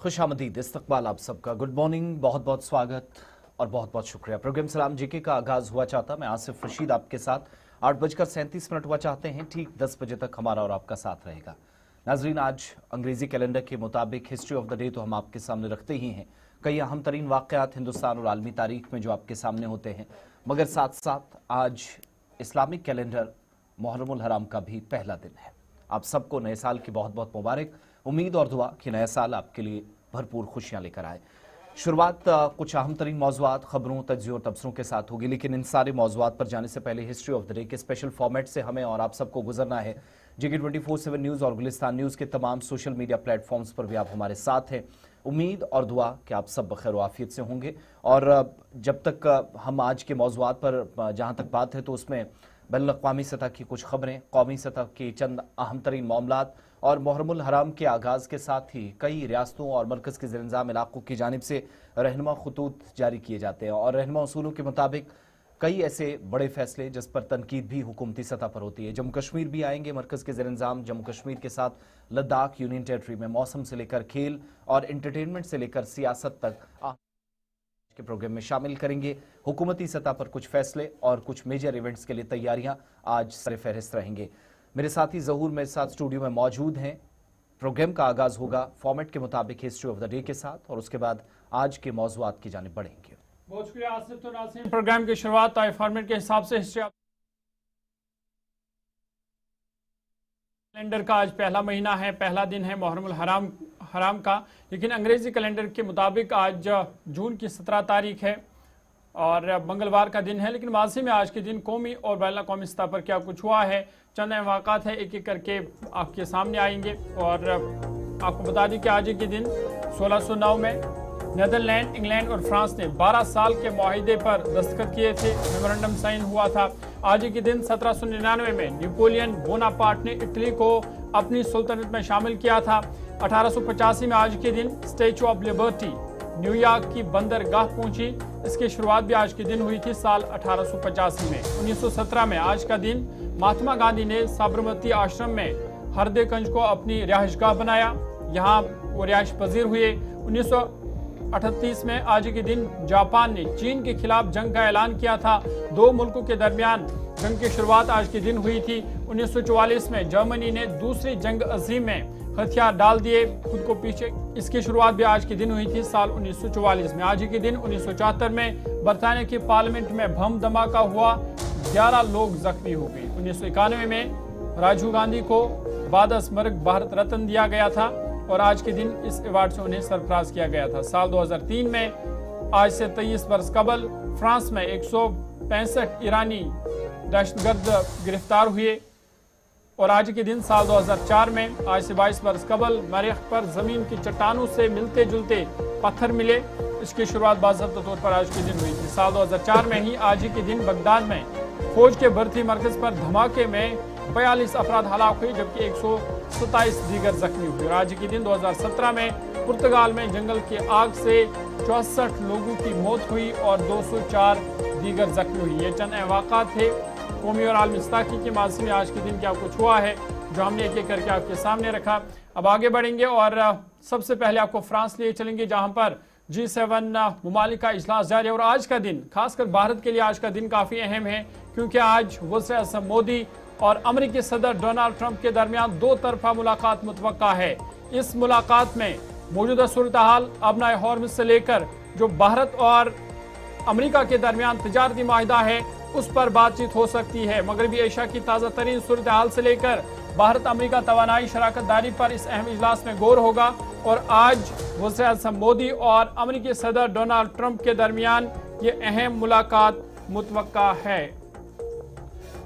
खुशामदीद इस्तकबाल आप सबका। गुड मॉर्निंग, बहुत बहुत स्वागत और बहुत बहुत शुक्रिया। प्रोग्राम सलाम जीके का आगाज हुआ चाहता, मैं आसिफ रशीद आपके साथ 8:37 हुआ चाहते हैं। ठीक 10 बजे तक हमारा और आपका साथ रहेगा। नाजरीन, आज अंग्रेजी कैलेंडर के मुताबिक हिस्ट्री ऑफ द डे तो हम आपके सामने रखते ही हैं। कई अहम तरीन वाक़यात हिंदुस्तान और आलमी तारीख में जो आपके सामने होते हैं, मगर साथ साथ आज इस्लामिक कैलेंडर मुहर्रमुल हराम का भी पहला दिन है। आप सबको नए साल की बहुत बहुत मुबारक। उम्मीद और दुआ कि नया साल आपके लिए भरपूर खुशियां लेकर आए। शुरुआत कुछ अहम तरीन मौज़ूआत, खबरों, तज्ज़ियों और तबसरों के साथ होगी, लेकिन इन सारे मौज़ूआत पर जाने से पहले हिस्ट्री ऑफ द डे के स्पेशल फॉर्मेट से हमें और आप सबको गुजरना है। जीके 24/7 न्यूज़ और गुलिस्तान न्यूज़ के तमाम सोशल मीडिया प्लेटफॉर्म्स पर भी आप हमारे साथ हैं। उम्मीद और दुआ कि आप सब बखैर आफियत से होंगे। और जब तक हम आज के मौज़ूआत पर जहाँ तक बात है, तो उसमें बैनुल-अक़वामी सतह की कुछ खबरें, कौमी सतह के चंद अहम तरीन मामलात और मुहर्रमुल हराम के आगाज़ के साथ ही कई रियासतों और मरकज़ के ज़ेर-इंतज़ाम इलाक़ों की जानिब से रहनुमा खतूत जारी किए जाते हैं। और रहनुमा उसूलों के मुताबिक कई ऐसे बड़े फैसले जिस पर तनकीद भी हुकूमती सतह पर होती है। जम्मू कश्मीर भी आएंगे मरकज़ के ज़ेर-इंतज़ाम जम्मू कश्मीर के साथ लद्दाख यूनियन टेरिटरी में मौसम से लेकर खेल और एंटरटेनमेंट से लेकर सियासत तक के प्रोग्राम में शामिल करेंगे। हुकूमती सतह पर कुछ फैसले और कुछ मेजर इवेंट्स के लिए तैयारियां आज सर फहरिस्त रहेंगे। मेरे साथी ज़हूर मेरे साथ स्टूडियो में मौजूद हैं। प्रोग्राम का आगाज होगा फॉर्मेट के मुताबिक हिस्ट्री ऑफ द डे के साथ और उसके बाद आज के मौज़ूआत की जानिब बढ़ेंगे। बहुत शुक्रिया आसिफ। तो नाज़रीन, प्रोग्राम की शुरुआत फॉर्मेट के हिसाब से हिस्ट्री कैलेंडर का आज पहला महीना है, पहला दिन है मुहर्रमुल हराम का, लेकिन अंग्रेजी कैलेंडर के मुताबिक आज जून की 17 तारीख है और मंगलवार का दिन है। लेकिन माजी में आज के दिन कौमी और बैनुल-अक़वामी सतह पर क्या कुछ हुआ है, चंद अहम वाक़ात है, एक एक करके आपके सामने आएंगे। और आपको बता दें कि आज के दिन 1609 में नीदरलैंड, इंग्लैंड और फ्रांस ने 12 साल के मुआहिदे पर दस्तखत किए थे, मेमोरेंडम साइन हुआ था। आज के दिन 1799 में नेपोलियन बोनापार्ट ने इटली को अपनी सुल्तनत में शामिल किया था। 1885 में आज के दिन स्टैचू ऑफ लिबर्टी न्यूयॉर्क की बंदरगाह पहुंची। इसकी शुरुआत भी आज के दिन हुई थी साल 1885 में। 1917 में आज का दिन महात्मा गांधी ने साबरमती आश्रम में हरदेकंज को अपनी रिहाइशगाह बनाया, यहाँ वो रिहाइश पजीर हुए। 1938 में आज के दिन जापान ने चीन के खिलाफ जंग का ऐलान किया था। दो मुल्कों के दरमियान जंग की शुरुआत आज के दिन हुई थी। 1944 में जर्मनी ने दूसरी जंग अजीम में हथियार डाल दिए खुद को पीछे। इसकी शुरुआत भी आज के दिन हुई थी साल 1944 में। आज के दिन 1974 में बरतानिया की पार्लियामेंट में बम धमाका हुआ, 11 लोग जख्मी हो गए। 1991 में राजीव गांधी को बाद-अ-स्मरक भारत रत्न दिया गया था और आज के दिन इस अवार्ड से उन्हें सरफराज किया गया था। साल 2003 में आज से 23 वर्ष कबल फ्रांस में 165 ईरानी दहशतगर्द गिरफ्तार हुए। और आज के दिन साल 2004 में आज से 22 वर्ष कबल मरीख पर जमीन की चट्टानों से मिलते जुलते पत्थर मिले। इसकी शुरुआत बाज़ाब्ता तौर पर आज के दिन हुई थी। साल 2004 में ही आज के दिन बगदाद में फौज के भर्ती मरकज पर धमाके में 42 अफराद हलाक हुए, जबकि 127 दीगर जख्मी हुए। और आज के दिन 2017 में पुर्तगाल में जंगल की आग से 64 लोगों की मौत हुई और 204 दीगर जख्मी हुई। ये चंद वाक़ात थे कौमी और आलमी सतह की माजी में आज के दिन क्या कुछ हुआ है, जो हमने एक एक करके आपके सामने रखा। अब आगे बढ़ेंगे और सबसे पहले आपको फ्रांस लिए चलेंगे, जहां पर G7 ममालिक का इजलास जारी है। और आज का दिन खासकर भारत के लिए आज का दिन काफ़ी अहम है, क्योंकि आज वज़ीर-ए-आज़म मोदी और अमेरिकी सदर डोनाल्ड ट्रंप के दरमियान दो तरफा मुलाकात मुतवक्का है। इस मुलाकात में मौजूदा सूरत हाल, अबनाए हॉर्मुज़ से लेकर जो भारत और अमेरिका के दरमियान तजारती माहिदा है, उस पर बातचीत हो सकती है। मगरबी एशिया की ताज़ा तरीन सूरत हाल से लेकर भारत अमेरिका तवानाई शराकत दारी पर इस अहम इजलास में गौर होगा। और आज वज़ीर-ए-आज़म मोदी और अमेरिकी सदर डोनाल्ड ट्रंप के दरमियान ये अहम मुलाकात मुतवक्का है।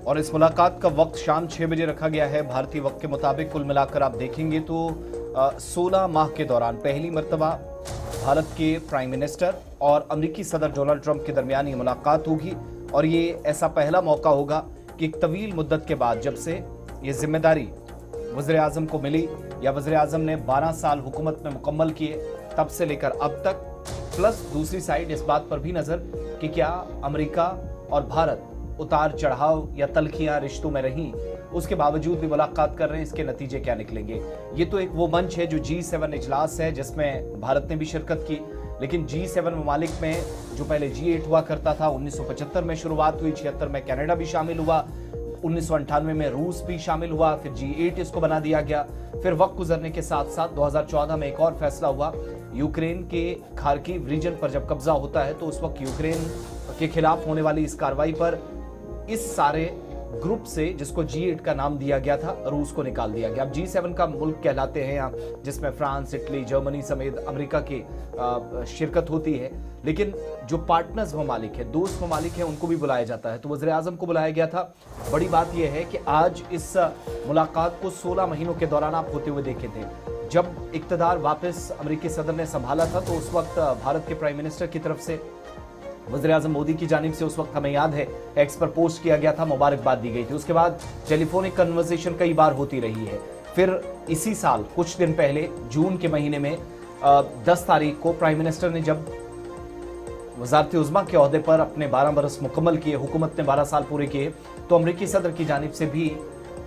और इस मुलाकात का वक्त शाम 6 बजे रखा गया है भारतीय वक्त के मुताबिक। कुल मिलाकर आप देखेंगे तो 16 माह के दौरान पहली मरतबा भारत के प्राइम मिनिस्टर और अमेरिकी सदर डोनाल्ड ट्रंप के दरमियान ये मुलाकात होगी। और ये ऐसा पहला मौका होगा कि एक तवील मुद्दत के बाद, जब से ये जिम्मेदारी वज़ीर-ए-आज़म को मिली या वज़ीर-ए-आज़म ने 12 साल हुकूमत में मुकम्मल किए, तब से लेकर अब तक। प्लस दूसरी साइड इस बात पर भी नज़र कि क्या अमेरिका और भारत उतार चढ़ाव या तलखियां रिश्तों में रहीं, उसके बावजूद भी मुलाकात कर रहे हैं। इसके नतीजे क्या निकलेंगे? ये तो एक वो मंच है जो G7 इजलास है, जिसमें भारत ने भी शिरकत की, लेकिन G7 ममालिक में जो पहले G8 हुआ करता था, 1975 में शुरुआत हुई, 76 में कनाडा भी शामिल हुआ, 1998 में रूस भी शामिल हुआ, फिर G8 इसको बना दिया गया। फिर वक्त गुजरने के साथ साथ 2014 में एक और फैसला हुआ, यूक्रेन के खार्किव रीजन पर जब कब्जा होता है तो उस वक्त यूक्रेन के खिलाफ होने वाली इस कार्रवाई पर इस सारे ग्रुप से, जिसको G8 का नाम दिया गया था, रूस को निकाल दिया गया। अब G7 का मुल्क कहलाते हैं यहाँ, जिसमें फ्रांस, इटली, जर्मनी समेत अमेरिका की शिरकत होती है, लेकिन जो पार्टनर्स ममालिक है, दोस्त ममालिक है, उनको भी बुलाया जाता है। तो वज़ीर आज़म को बुलाया गया था। बड़ी बात यह है कि आज इस मुलाकात को 16 महीनों के दौरान आप होते हुए देखे थे। जब इक़्तिदार वापस अमेरिकी सदर ने संभाला था तो उस वक्त भारत के प्राइम मिनिस्टर की तरफ से वज़ीर आज़म मोदी की जानिब से, उस वक्त हमें याद है, एक्स पर पोस्ट किया गया था, मुबारकबाद दी गई थी। उसके बाद टेलीफोनिक कन्वर्सेशन कई बार होती रही है। फिर इसी साल कुछ दिन पहले जून के महीने में 10 तारीख को प्राइम मिनिस्टर ने जब वज़ारत उज़्मा के ओहदे पर अपने 12 बरस मुकम्मल किए, हुकूमत ने 12 साल पूरे किए, तो अमरीकी सदर की जानिब से भी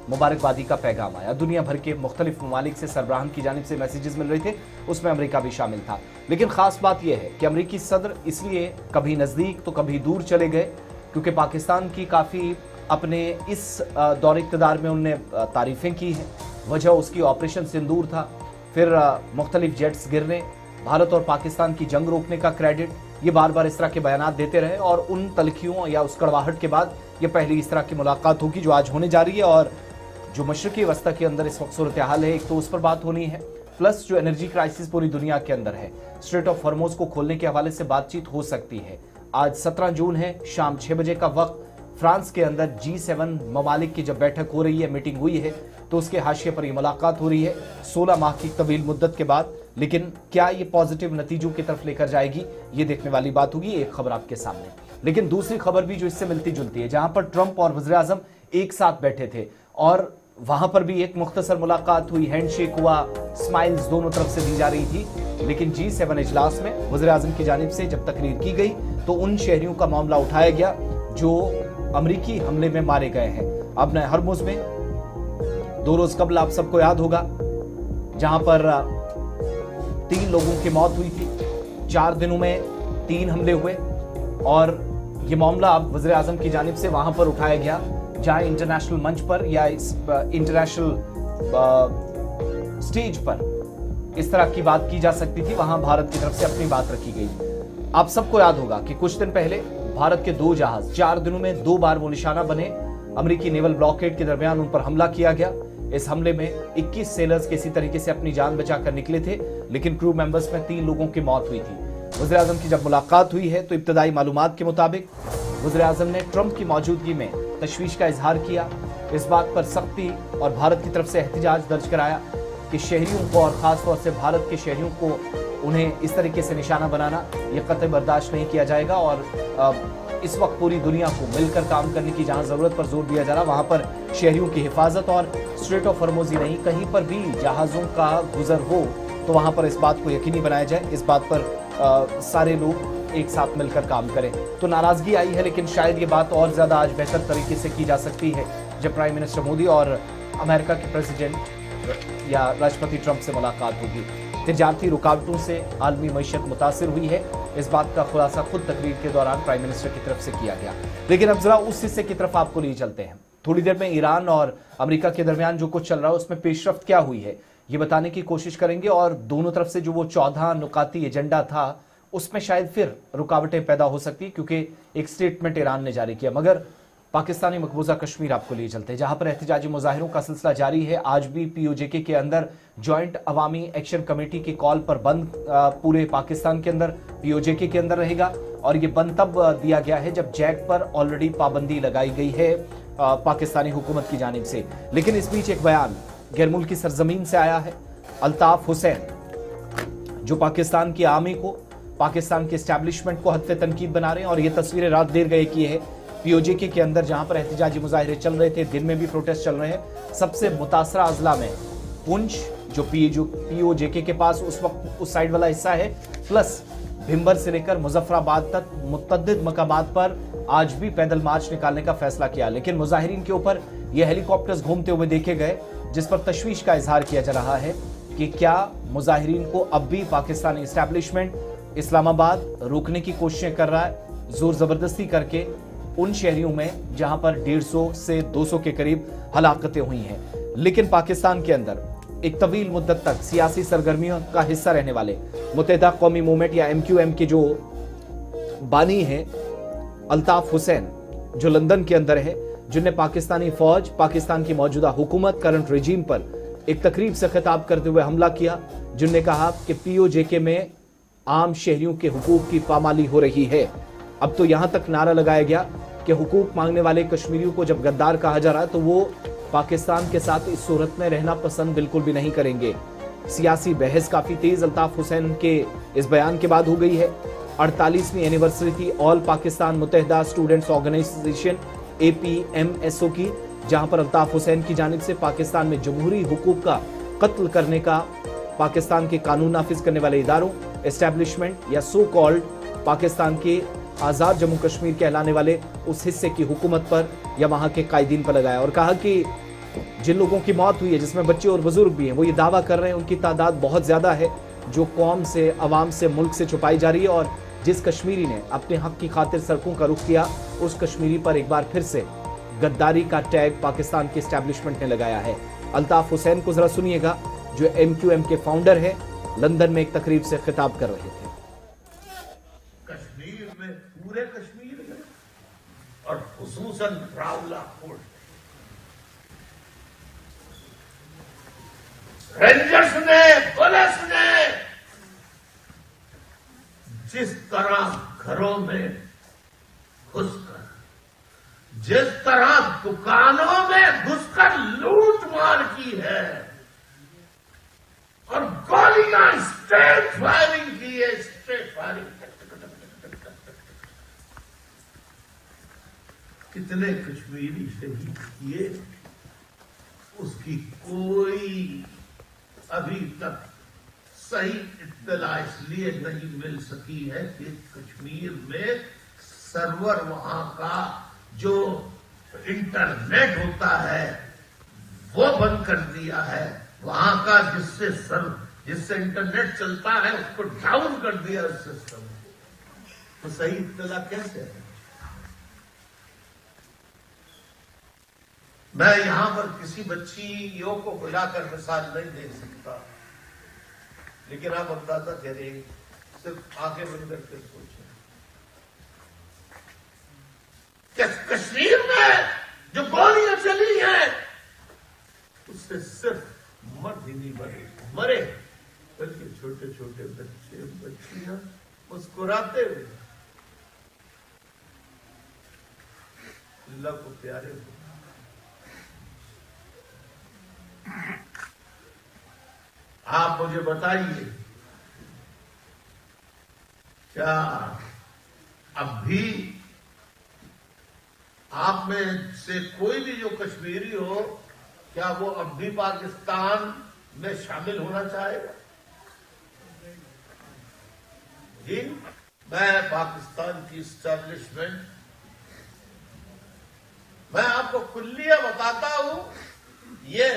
मुबारकबादी का पैगाम आया। दुनिया भर के मुख्तलिफ ममालिक से सरबराहान की जानिब से मैसेजेस मिल रहे थे, उसमें अमेरिका भी शामिल था। लेकिन खास बात यह है कि अमरीकी सदर इसलिए कभी नज़दीक तो कभी दूर चले गए क्योंकि पाकिस्तान की काफ़ी अपने इस दौर इक़्तिदार में उनने तारीफ़ें की हैं। वजह उसकी ऑपरेशन सिंदूर था, फिर मुख्तलिफ जेट्स गिरने, भारत और पाकिस्तान की जंग रोकने का क्रेडिट, ये बार बार इस तरह के बयानात देते रहे और उन तलखियों या उस कड़वाहट के बाद ये पहली इस तरह की मुलाकात होगी जो आज होने जा रही है। और जो मशरक़ी वस्ता के अंदर इस वक्त सूरत हाल है, एक तो उस पर बात होनी है, प्लस जो एनर्जी क्राइसिस पूरी दुनिया के अंदर है, स्ट्रेट ऑफ हॉर्मोज को खोलने के हवाले से बातचीत हो सकती है। आज 17 जून है, शाम 6 बजे का वक्त, फ्रांस के अंदर G7 ममालिक की जब बैठक हो रही है, मीटिंग हुई है, तो उसके हाशिए पर यह मुलाकात हो रही है 16 माह की तवील मुद्दत के बाद। लेकिन क्या ये पॉजिटिव नतीजों की तरफ लेकर जाएगी, ये देखने वाली बात होगी। एक खबर आपके सामने, लेकिन दूसरी खबर भी जो इससे मिलती जुलती है, जहां पर ट्रंप और वज़ीर आज़म एक साथ बैठे थे और वहां पर भी एक मुख्तसर मुलाकात हुई, हैंडशेक हुआ, स्माइल्स दोनों तरफ से दी जा रही थी। लेकिन G7 इजलास में वज़ीर आज़म की जानिब से जब तकरीर की गई तो उन शहरियों का मामला उठाया गया जो अमरीकी हमले में मारे गए हैं। अब नए हरमुज में 2 रोज कबल, आप सबको याद होगा, जहां पर 3 लोगों की मौत हुई थी, 4 दिनों में 3 हमले हुए और ये मामला अब वज़ीर आज़म की जानिब से वहां पर उठाया गया जहां इंटरनेशनल मंच पर या इस इंटरनेशनल स्टेज पर इस तरह की बात की जा सकती थी, वहां भारत की तरफ से अपनी बात रखी गई। आप सबको याद होगा कि कुछ दिन पहले भारत के 2 जहाज 4 दिनों में 2 बार वो निशाना बने, अमेरिकी नेवल ब्लॉकेड के दरमियान उन पर हमला किया गया। इस हमले में 21 सेलर्स किसी तरीके से अपनी जान बचाकर निकले थे, लेकिन क्रू मेंबर्स में 3 लोगों की मौत हुई थी। वज़ीर आज़म की जब मुलाकात हुई है तो इब्तदाई मालूमात के मुताबिक वज़ीर आज़म ने ट्रंप की मौजूदगी में तशवीश का इजहार किया, इस बात पर सख्ती और भारत की तरफ से एहतजाज दर्ज कराया कि शहरियों को और ख़ास तौर से भारत के शहरियों को उन्हें इस तरीके से निशाना बनाना ये कतई बर्दाश्त नहीं किया जाएगा। और इस वक्त पूरी दुनिया को मिलकर काम करने की जहां ज़रूरत पर जोर दिया जा रहा, वहां पर शहरियों की हिफाजत और स्ट्रेट ऑफ हॉर्मोज ही नहीं, कहीं पर भी जहाज़ों का गुजर हो तो वहां पर इस बात को यकीनी बनाया जाए, इस बात पर सारे लोग एक साथ मिलकर काम करें। तो नाराज़गी आई है, लेकिन शायद ये बात और ज़्यादा आज बेहतर तरीके से की जा सकती है जब प्राइम मिनिस्टर मोदी और अमेरिका के प्रेसिडेंट या राष्ट्रपति ट्रंप से मुलाकात होगी। तिजारती रुकावटों से आलमी मईशत मुतासिर हुई है, इस बात का खुलासा खुद तकरीर के दौरान प्राइम मिनिस्टर की तरफ से किया गया। लेकिन अब जरा उस हिस्से की तरफ आपको लिए चलते हैं। थोड़ी देर में ईरान और अमेरिका के दरमियान जो कुछ चल रहा है उसमें पेशरफ्त क्या हुई है ये बताने की कोशिश करेंगे, और दोनों तरफ से जो वो 14 नुकाती एजेंडा था उसमें शायद फिर रुकावटें पैदा हो सकती, क्योंकि एक स्टेटमेंट ईरान ने जारी किया। मगर पाकिस्तानी मकबूजा कश्मीर आपको लिए चलते हैं, जहां पर एहतजाजी मुजाहिरों का सिलसिला जारी है। आज भी POJK के अंदर जॉइंट अवामी एक्शन कमेटी की कॉल पर बंद पूरे पाकिस्तान के अंदर POJK के अंदर रहेगा, और ये बंद तब दिया गया है जब जैक पर ऑलरेडी पाबंदी लगाई गई है पाकिस्तानी हुकूमत की जानिब से। लेकिन इस बीच एक बयान गैर मुल्की सरजमीन से आया है। अल्ताफ हुसैन जो पाकिस्तान की आर्मी को, पाकिस्तान के एस्टैब्लिशमेंट को हद तनकीद बना रहे हैं, और ये तस्वीरें रात देर गए की है POJK के अंदर जहां पर एहतजाजी मुजाहिरे चल रहे थे, दिन में भी प्रोटेस्ट चल रहे हैं। सबसे मुतासरा अजला में पुंछ जो POJK के पास उस वक्त उस साइड वाला हिस्सा है, प्लस भिम्बर से लेकर मुजफ्फराबाद तक मुतअद्दिद मकामात पर आज भी पैदल मार्च निकालने का फैसला किया। लेकिन मुजाहिरीन के ऊपर ये हेलीकॉप्टर्स घूमते हुए देखे गए, जिस पर तशवीश का इजहार किया जा रहा है कि क्या मुजाहिरीन को अब भी पाकिस्तानी इस्टेब्लिशमेंट इस्लामाबाद रोकने की कोशिशें कर रहा है, जोर जबरदस्ती करके उन शहरियों में जहां पर 150 से 200 के करीब हलाकतें हुई हैं। लेकिन पाकिस्तान के अंदर एक तवील मुद्दत तक सियासी सरगर्मियों का हिस्सा रहने वाले मुत्तहिदा कौमी मूवमेंट या MQM के जो बानी हैं अल्ताफ हुसैन, जो लंदन के अंदर है, जिनने पाकिस्तानी फौज, पाकिस्तान की मौजूदा हुकूमत, करंट रेजीम पर एक तकरीब से खिताब करते हुए हमला किया, जिनने कहा कि POJK में आम शहरियों के हुकूक की पामाली हो रही है। अब तो यहां तक नारा लगाया गया कि हुकूक मांगने वाले कश्मीरियों को जब गद्दार कहा जा रहा है तो वो पाकिस्तान के साथ इस सूरत में रहना पसंद बिल्कुल भी नहीं करेंगे। सियासी बहस काफी तेज अल्ताफ हुसैन के इस बयान के बाद हो गई है। 48वीं एनिवर्सरी थी all Pakistan Muttahida students organization APMSO की, जहां पर अल्ताफ हुसैन की जानिब से पाकिस्तान में जमहूरी हुकूक का कत्ल करने का पाकिस्तान के कानून नाफिज करने वाले इदारों, एस्टेब्लिशमेंट या सो कॉल्ड पाकिस्तान के आजाद जम्मू कश्मीर कहलाने वाले उस हिस्से की हुकूमत पर या वहां के कायदीन पर लगाया और कहा कि जिन लोगों की मौत हुई है, जिसमें बच्चे और बुजुर्ग भी हैं, वो ये दावा कर रहे हैं उनकी तादाद बहुत ज्यादा है जो कौम से, अवाम से, मुल्क से छुपाई जा रही है। और जिस कश्मीरी ने अपने हक की खातिर सड़कों का रुख किया, उस कश्मीरी पर एक बार फिर से गद्दारी का टैग पाकिस्तान की एस्टेब्लिशमेंट ने लगाया है। अल्ताफ हुसैन को जरा सुनिएगा, जो MQM के फाउंडर है, लंदन में एक तकरीब से खिताब कर रहे थे। कश्मीर में, पूरे कश्मीर में और खुसूसन रावलाकोट रेंजर्स ने, पुलिस ने जिस तरह घरों में घुसकर, जिस तरह दुकानों में घुसकर लूट मार की है और गोलियां स्ट्रेट फायरिंग की है, स्ट्रेट फायरिंग, कितने कश्मीरी शहीद किए, उसकी कोई अभी तक सही इत्तला इसलिए नहीं मिल सकी है कि कश्मीर में सर्वर, वहां का जो इंटरनेट होता है वो बंद कर दिया है, वहां का जिससे इंटरनेट चलता है उसको डाउन कर दिया उस सिस्टम, तो सही इत्तला कैसे है? मैं यहां पर किसी बच्चियों को बुलाकर मिसाल नहीं दे सकता, लेकिन आप अंदाजा करें, सिर्फ आंखें बंद करके सोचें, कश्मीर में जो गोलियां चली हैं उससे सिर्फ मर्द ही नहीं मरे, बल्कि छोटे छोटे बच्चे, बच्चियां मुस्कुराते हुए अल्लाह को प्यारे हुए। आप मुझे बताइए, क्या अब भी आप में से कोई भी जो कश्मीरी हो, क्या वो अब भी पाकिस्तान में शामिल होना चाहेगा? जी, मैं पाकिस्तान की इस्टेब्लिशमेंट, मैं आपको कुल्लिया बताता हूं, ये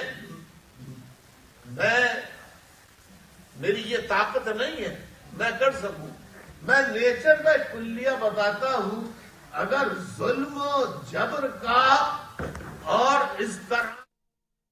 मेरी ये ताकत नहीं है मैं कर सकूं, मैं नेचर में कुल्लिया बताता हूं, अगर जुल्म जबर का और इस तरह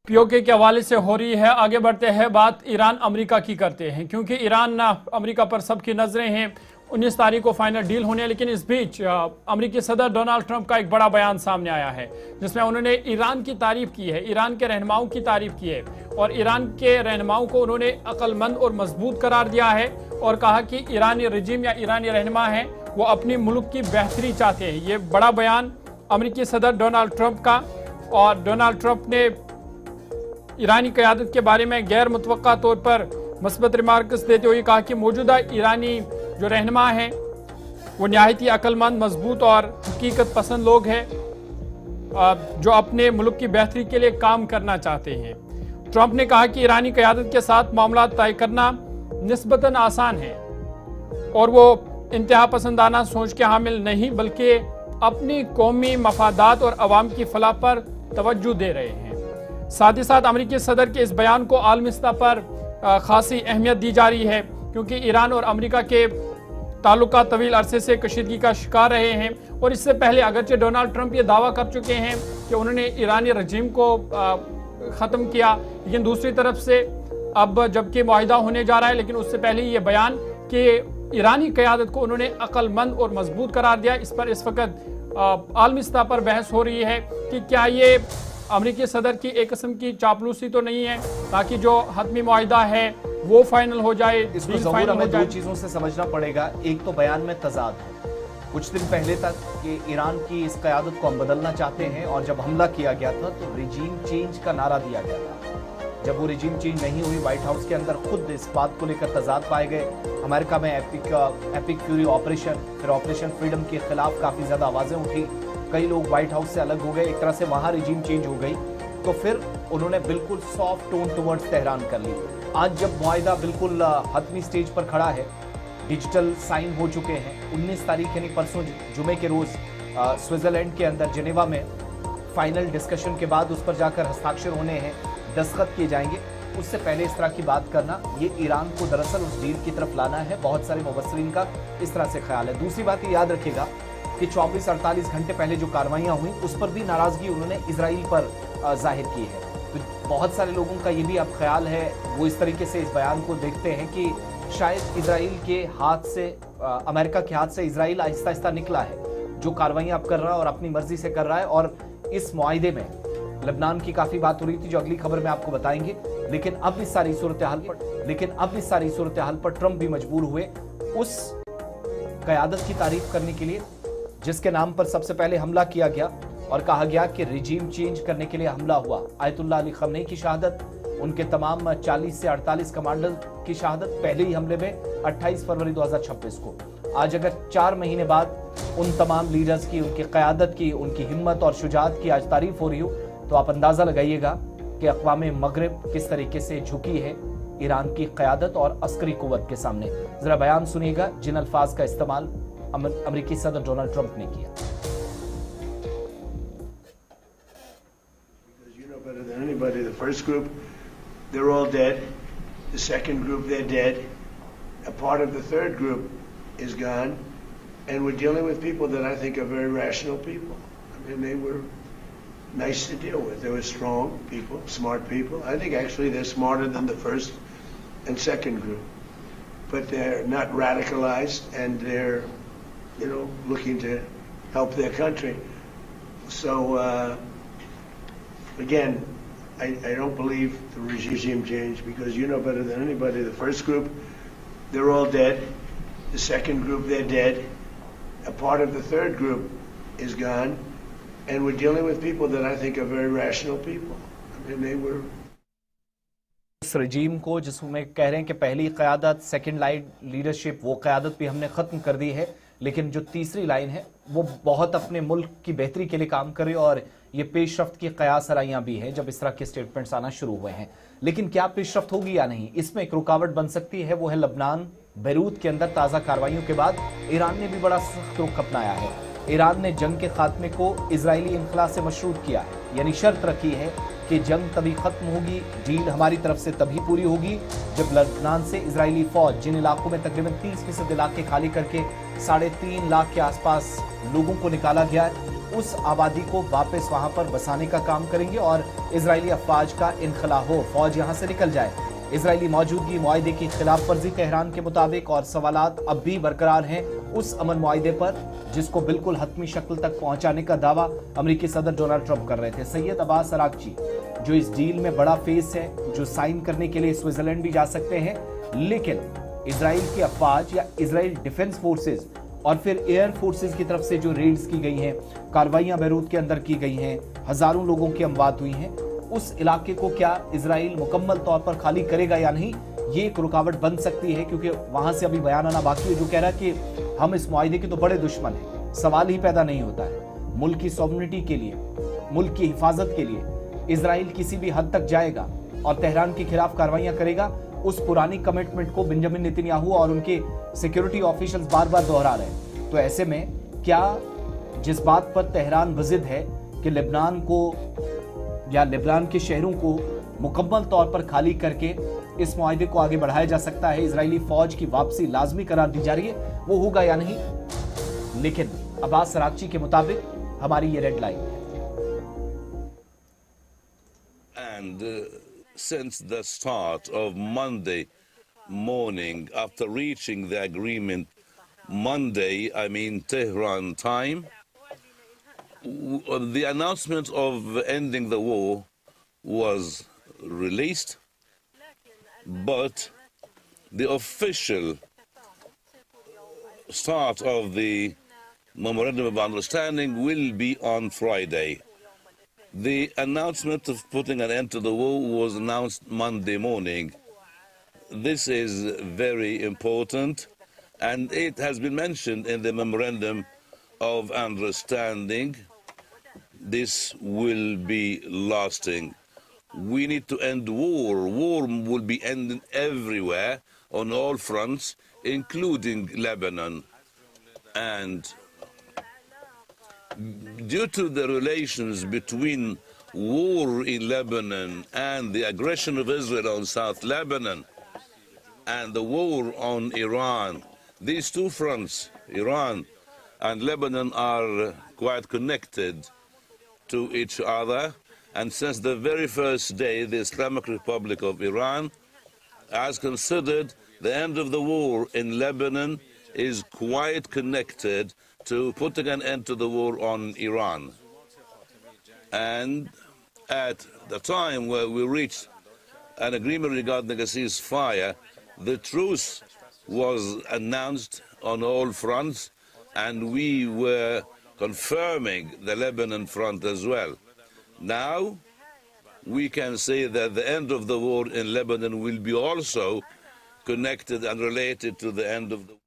POK के हवाले से हो रही है। आगे बढ़ते हैं, बात ईरान अमेरिका की करते हैं, क्योंकि ईरान अमेरिका पर सबकी नजरें हैं। 19 तारीख को फाइनल डील होने है, लेकिन इस बीच अमेरिकी सदर डोनाल्ड ट्रंप का एक बड़ा बयान सामने आया है, जिसमें उन्होंने ईरान की तारीफ की है, ईरान के रहनुमाओं की तारीफ की है और ईरान के रहनुमाओं को उन्होंने अक्लमंद और मजबूत करार दिया है और कहा कि ईरानी रजीम या ईरानी रहनुमा है वो अपनी मुल्क की बेहतरी चाहते हैं। ये बड़ा बयान अमेरिकी सदर डोनाल्ड ट्रंप का, और डोनाल्ड ट्रंप ने ईरानी क़यादत के बारे में गैर मुतवक्का तौर पर मस्बत रिमार्क्स देते हुए कहा कि मौजूदा ईरानी जो रहनुमा हैं वो नहायत ही अक्लमंद, मजबूत और हकीकत पसंद लोग हैं जो अपने मुल्क की बेहतरी के लिए काम करना चाहते हैं। ट्रंप ने कहा कि ईरानी क़यादत के साथ मामला तय करना निस्बतन आसान है और वो इंतहा पसंदाना सोच के हामिल नहीं, बल्कि अपनी कौमी मफादात और अवाम की फलाह पर तवज्जो दे रहे हैं। साथ ही साथ अमेरिकी सदर के इस बयान को आलमी सतह पर खासी अहमियत दी जा रही है, क्योंकि ईरान और अमेरिका के ताल्लुकात तवील अरसे से कशीदगी का शिकार रहे हैं। और इससे पहले अगरचे डोनाल्ड ट्रंप ये दावा कर चुके हैं कि उन्होंने ईरानी रजीम को ख़त्म किया, लेकिन दूसरी तरफ से अब जबकि मुआहिदा होने जा रहा है, लेकिन उससे पहले ये बयान कि ईरानी क़यादत को उन्होंने अक्लमंद और मजबूत करार दिया। इस पर इस वक्त आलमी सतह पर बहस हो रही है कि क्या ये अमेरिकी सदर की एक किस्म की चापलूसी तो नहीं है, ताकि जो हतमी मुआहिदा है वो फाइनल हो जाए। इसको ज़रूर हमें दो चीज़ों से समझना पड़ेगा। एक तो बयान में तजाद है, कुछ दिन पहले तक कि ईरान की इस क़यादत को हम बदलना चाहते हैं, और जब हमला किया गया था तो रिजीम चेंज का नारा दिया गया था। जब वो रिजीम चेंज नहीं हुई, व्हाइट हाउस के अंदर खुद इस बात को लेकर तजाद पाए गए। अमेरिका में एपिक फ्यूरी ऑपरेशन, फिर ऑपरेशन फ्रीडम के खिलाफ काफ़ी ज़्यादा आवाज़ें उठी, कई लोग व्हाइट हाउस से अलग हो गए, एक तरह से वहाँ रिजीम चेंज हो गई। तो फिर उन्होंने बिल्कुल सॉफ्ट टोन टुवर्ड्स तेहरान कर ली। आज जब मुआहिदा बिल्कुल हतमी स्टेज पर खड़ा है, डिजिटल साइन हो चुके हैं, 19 तारीख यानी परसों जुमे के रोज़ स्विट्ज़रलैंड के अंदर जिनेवा में फाइनल डिस्कशन के बाद उस पर जाकर हस्ताक्षर होने हैं, दस्तखत किए जाएंगे। उससे पहले इस तरह की बात करना, ये ईरान को दरअसल उस डील की तरफ लाना है। बहुत सारे मुबस्सिरीन का इस तरह से ख्याल है। दूसरी बात ये याद रखिएगा कि 24-48 घंटे पहले जो कार्रवाइयाँ हुई उस पर भी नाराज़गी उन्होंने इजराइल पर जाहिर की है। तो बहुत सारे लोगों का ये भी अब ख्याल है, वो इस तरीके से इस बयान को देखते हैं कि शायद इजराइल के हाथ से, अमेरिका के हाथ से इजराइल आहिस्ता आहिस्ता निकला है, जो कार्रवाइयाँ अब कर रहा है और अपनी मर्जी से कर रहा है। और इस मुआहिदे में लेबनान की काफ़ी बात हो रही थी, जो अगली खबर में आपको बताएंगे। लेकिन अब इस सारी सूरत हाल पर ट्रंप भी मजबूर हुए उस क़यादत की तारीफ करने के लिए जिसके नाम पर सबसे पहले हमला किया गया और कहा गया कि रिजीम चेंज करने के लिए हमला हुआ। आयतुल्लाह अली खमनेई की शहादत, उनके तमाम 40 से 48 कमांडर की शहादत पहले ही हमले में 28 फरवरी 2026 को। आज अगर 4 महीने बाद उन तमाम लीडर्स की, उनकी क़यादत की, उनकी हिम्मत और शुजाअत की आज तारीफ हो रही हो, तो आप अंदाज़ा लगाइएगा कि अक़वामे मगरिब किस तरीके से झुकी है ईरान की क़यादत और अस्करी क़ुव्वत के सामने। ज़रा बयान सुनिएगा जिन अल्फाज का इस्तेमाल अमेरिकी सदर डोनाल्ड ट्रंप ने किया। Better than anybody. The first group, they're all dead. The second group, they're dead. A part of the third group is gone. And we're dealing with people that I think are very rational people. I mean, they were nice to deal with. They were strong people, smart people. I think actually they're smarter than the first and second group. But they're not radicalized, and they're, looking to help their country. So, again, I don't believe the regime change, because you know better than anybody. The first group, they're all dead. The second group, they're dead. A part of the third group is gone. And we're dealing with people that I think are very rational people. I mean, they were... इस रजीम को जिसमें कह रहे हैं कि पहली क़यादत, second line leadership, वो क़यादत भी हमने ख़त्म कर दी है, लेकिन जो तीसरी लाइन है वो बहुत अपने मुल्क की बेहतरी के लिए काम करे, और ये पेशरफ्त की क़यास आराइयाँ भी हैं जब इस तरह के स्टेटमेंट्स आना शुरू हुए हैं। लेकिन क्या पेशरफ्त होगी या नहीं, इसमें एक रुकावट बन सकती है, वो है लबनान। बैरूत के अंदर ताज़ा कार्रवाइयों के बाद ईरान ने भी बड़ा सख्त रुख अपनाया है। ईरान ने जंग के खात्मे को इजरायली इनखला से मशरूत किया है, यानी शर्त रखी है कि जंग तभी खत्म होगी, डील हमारी तरफ से तभी पूरी होगी जब लबनान से इजरायली फौज, जिन इलाकों में तकरीबन 30% इलाके खाली करके 3.5 लाख के आसपास लोगों को निकाला गया है, उस आबादी को वापस वहां पर बसाने का काम करेंगे और इजरायली अफवाज का इनखला हो, फौज यहां से निकल जाए। इजरायली मौजूदगी मुआहिदे की खिलाफ वर्जी तेहरान के मुताबिक, और सवालात अब भी बरकरार हैं उस अमन मुआहिदे पर जिसको बिल्कुल हतमी शक्ल तक पहुंचाने का दावा अमेरिकी सदर डोनाल्ड ट्रंप कर रहे थे। सैयद अब्बास अरागची जो इस डील में बड़ा फेस है, जो साइन करने के लिए स्विट्जरलैंड भी जा सकते हैं, लेकिन इजराइल की अफवाज या इजराइल डिफेंस फोर्सेज और फिर एयर फोर्सेज की तरफ से जो रेड्स की गई हैं, कार्रवाइयां बैरूत के अंदर की गई हैं, हजारों लोगों की अमवात हुई हैं, उस इलाके को क्या इजराइल मुकम्मल तौर पर खाली करेगा या नहीं, ये एक रुकावट बन सकती है। क्योंकि वहां से अभी बयान आना बाकी है जो कह रहा है कि हम इस मुआहिदे के तो बड़े दुश्मन हैं, सवाल ही पैदा नहीं होता है। मुल्क की सॉवरेनिटी के लिए, मुल्क की हिफाजत के लिए इजराइल किसी भी हद तक जाएगा और तेहरान के खिलाफ कार्रवाइयां करेगा। उस पुरानी कमिटमेंट को बेंजामिन नेतन्याहू और उनके सिक्योरिटी ऑफिशियल्स बार बार दोहरा रहे हैं। तो ऐसे में क्या जिस बात पर तेहरान वजिद है कि लेबनान को या लेबनान के शहरों को मुकम्मल तौर पर खाली करके इस मुआहदे को आगे बढ़ाया जा सकता है। इजरायली फौज की वापसी लाजमी करार दी जा रही है, वो होगा या नहीं, लेकिन अब्बास अरागची के मुताबिक हमारी ये रेड लाइन है। And since the start of Monday morning, after reaching the agreement Monday, I mean Tehran time, the announcement of ending the war was released, but the official start of the Memorandum of Understanding will be on Friday. The announcement of putting an end to the war was announced Monday morning. This is very important, and it has been mentioned in the Memorandum of Understanding. This will be lasting. We need to end war. War will be ending everywhere on all fronts, including Lebanon. And due to the relations between war in Lebanon and the aggression of Israel on South Lebanon and the war on Iran, these two fronts, Iran and Lebanon, are quite connected to each other. And since the very first day, the Islamic Republic of Iran has considered the end of the war in Lebanon is quite connected to putting an end to the war on Iran. And at the time where we reached an agreement regarding a ceasefire, the truce was announced on all fronts, and we were confirming the Lebanon front as well. Now, we can say that the end of the war in Lebanon will be also connected and related to the end of the war.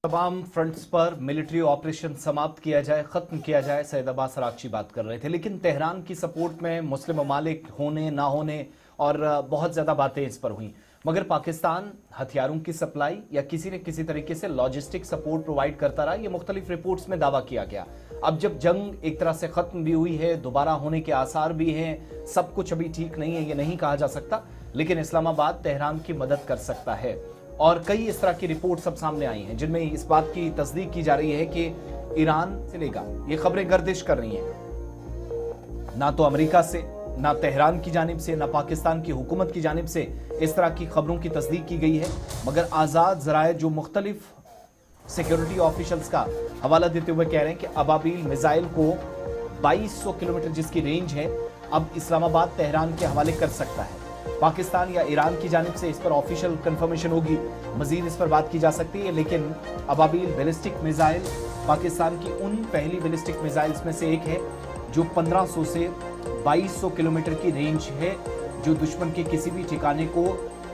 तमाम fronts पर military operation समाप्त किया जाए, खत्म किया जाए, Syed Abbas Araghchi बात कर रहे थे। लेकिन तेहरान की सपोर्ट में मुस्लिम ममालिक होने ना होने और बहुत ज्यादा बातें इस पर हुई, मगर पाकिस्तान हथियारों की सप्लाई या किसी न किसी तरीके से लॉजिस्टिक सपोर्ट प्रोवाइड करता रहा, ये मुख्तलिफ रिपोर्ट्स में दावा किया गया। अब जब जंग एक तरह से खत्म भी हुई है, दोबारा होने के आसार भी हैं, सब कुछ अभी ठीक नहीं है, ये नहीं कहा जा सकता, लेकिन इस्लामाबाद तेहरान की मदद कर सकता है। और कई इस तरह की रिपोर्ट सब सामने आई हैं जिनमें इस बात की तस्दीक की जा रही है कि ईरान से लेगा, ये खबरें गर्दिश कर रही हैं, ना तो अमेरिका से, ना तेहरान की जानिब से, ना पाकिस्तान की हुकूमत की जानिब से इस तरह की खबरों की तस्दीक की गई है, मगर आज़ाद ज़राए जो मुख्तलिफ सिक्योरिटी ऑफिशल्स का हवाला देते हुए कह रहे हैं कि अबाबील मिसाइल को 2200 किलोमीटर जिसकी रेंज है, अब इस्लामाबाद तेहरान के हवाले कर सकता है। पाकिस्तान या ईरान की जानिब से इस पर ऑफिशियल कंफर्मेशन होगी, मजीद इस पर बात की जा सकती है, लेकिन अबाबील बैलिस्टिक मिसाइल पाकिस्तान की उन पहली बैलिस्टिक मिसाइल्स में से एक है जो 1500 से 2200 किलोमीटर की रेंज है, जो दुश्मन के किसी भी ठिकाने को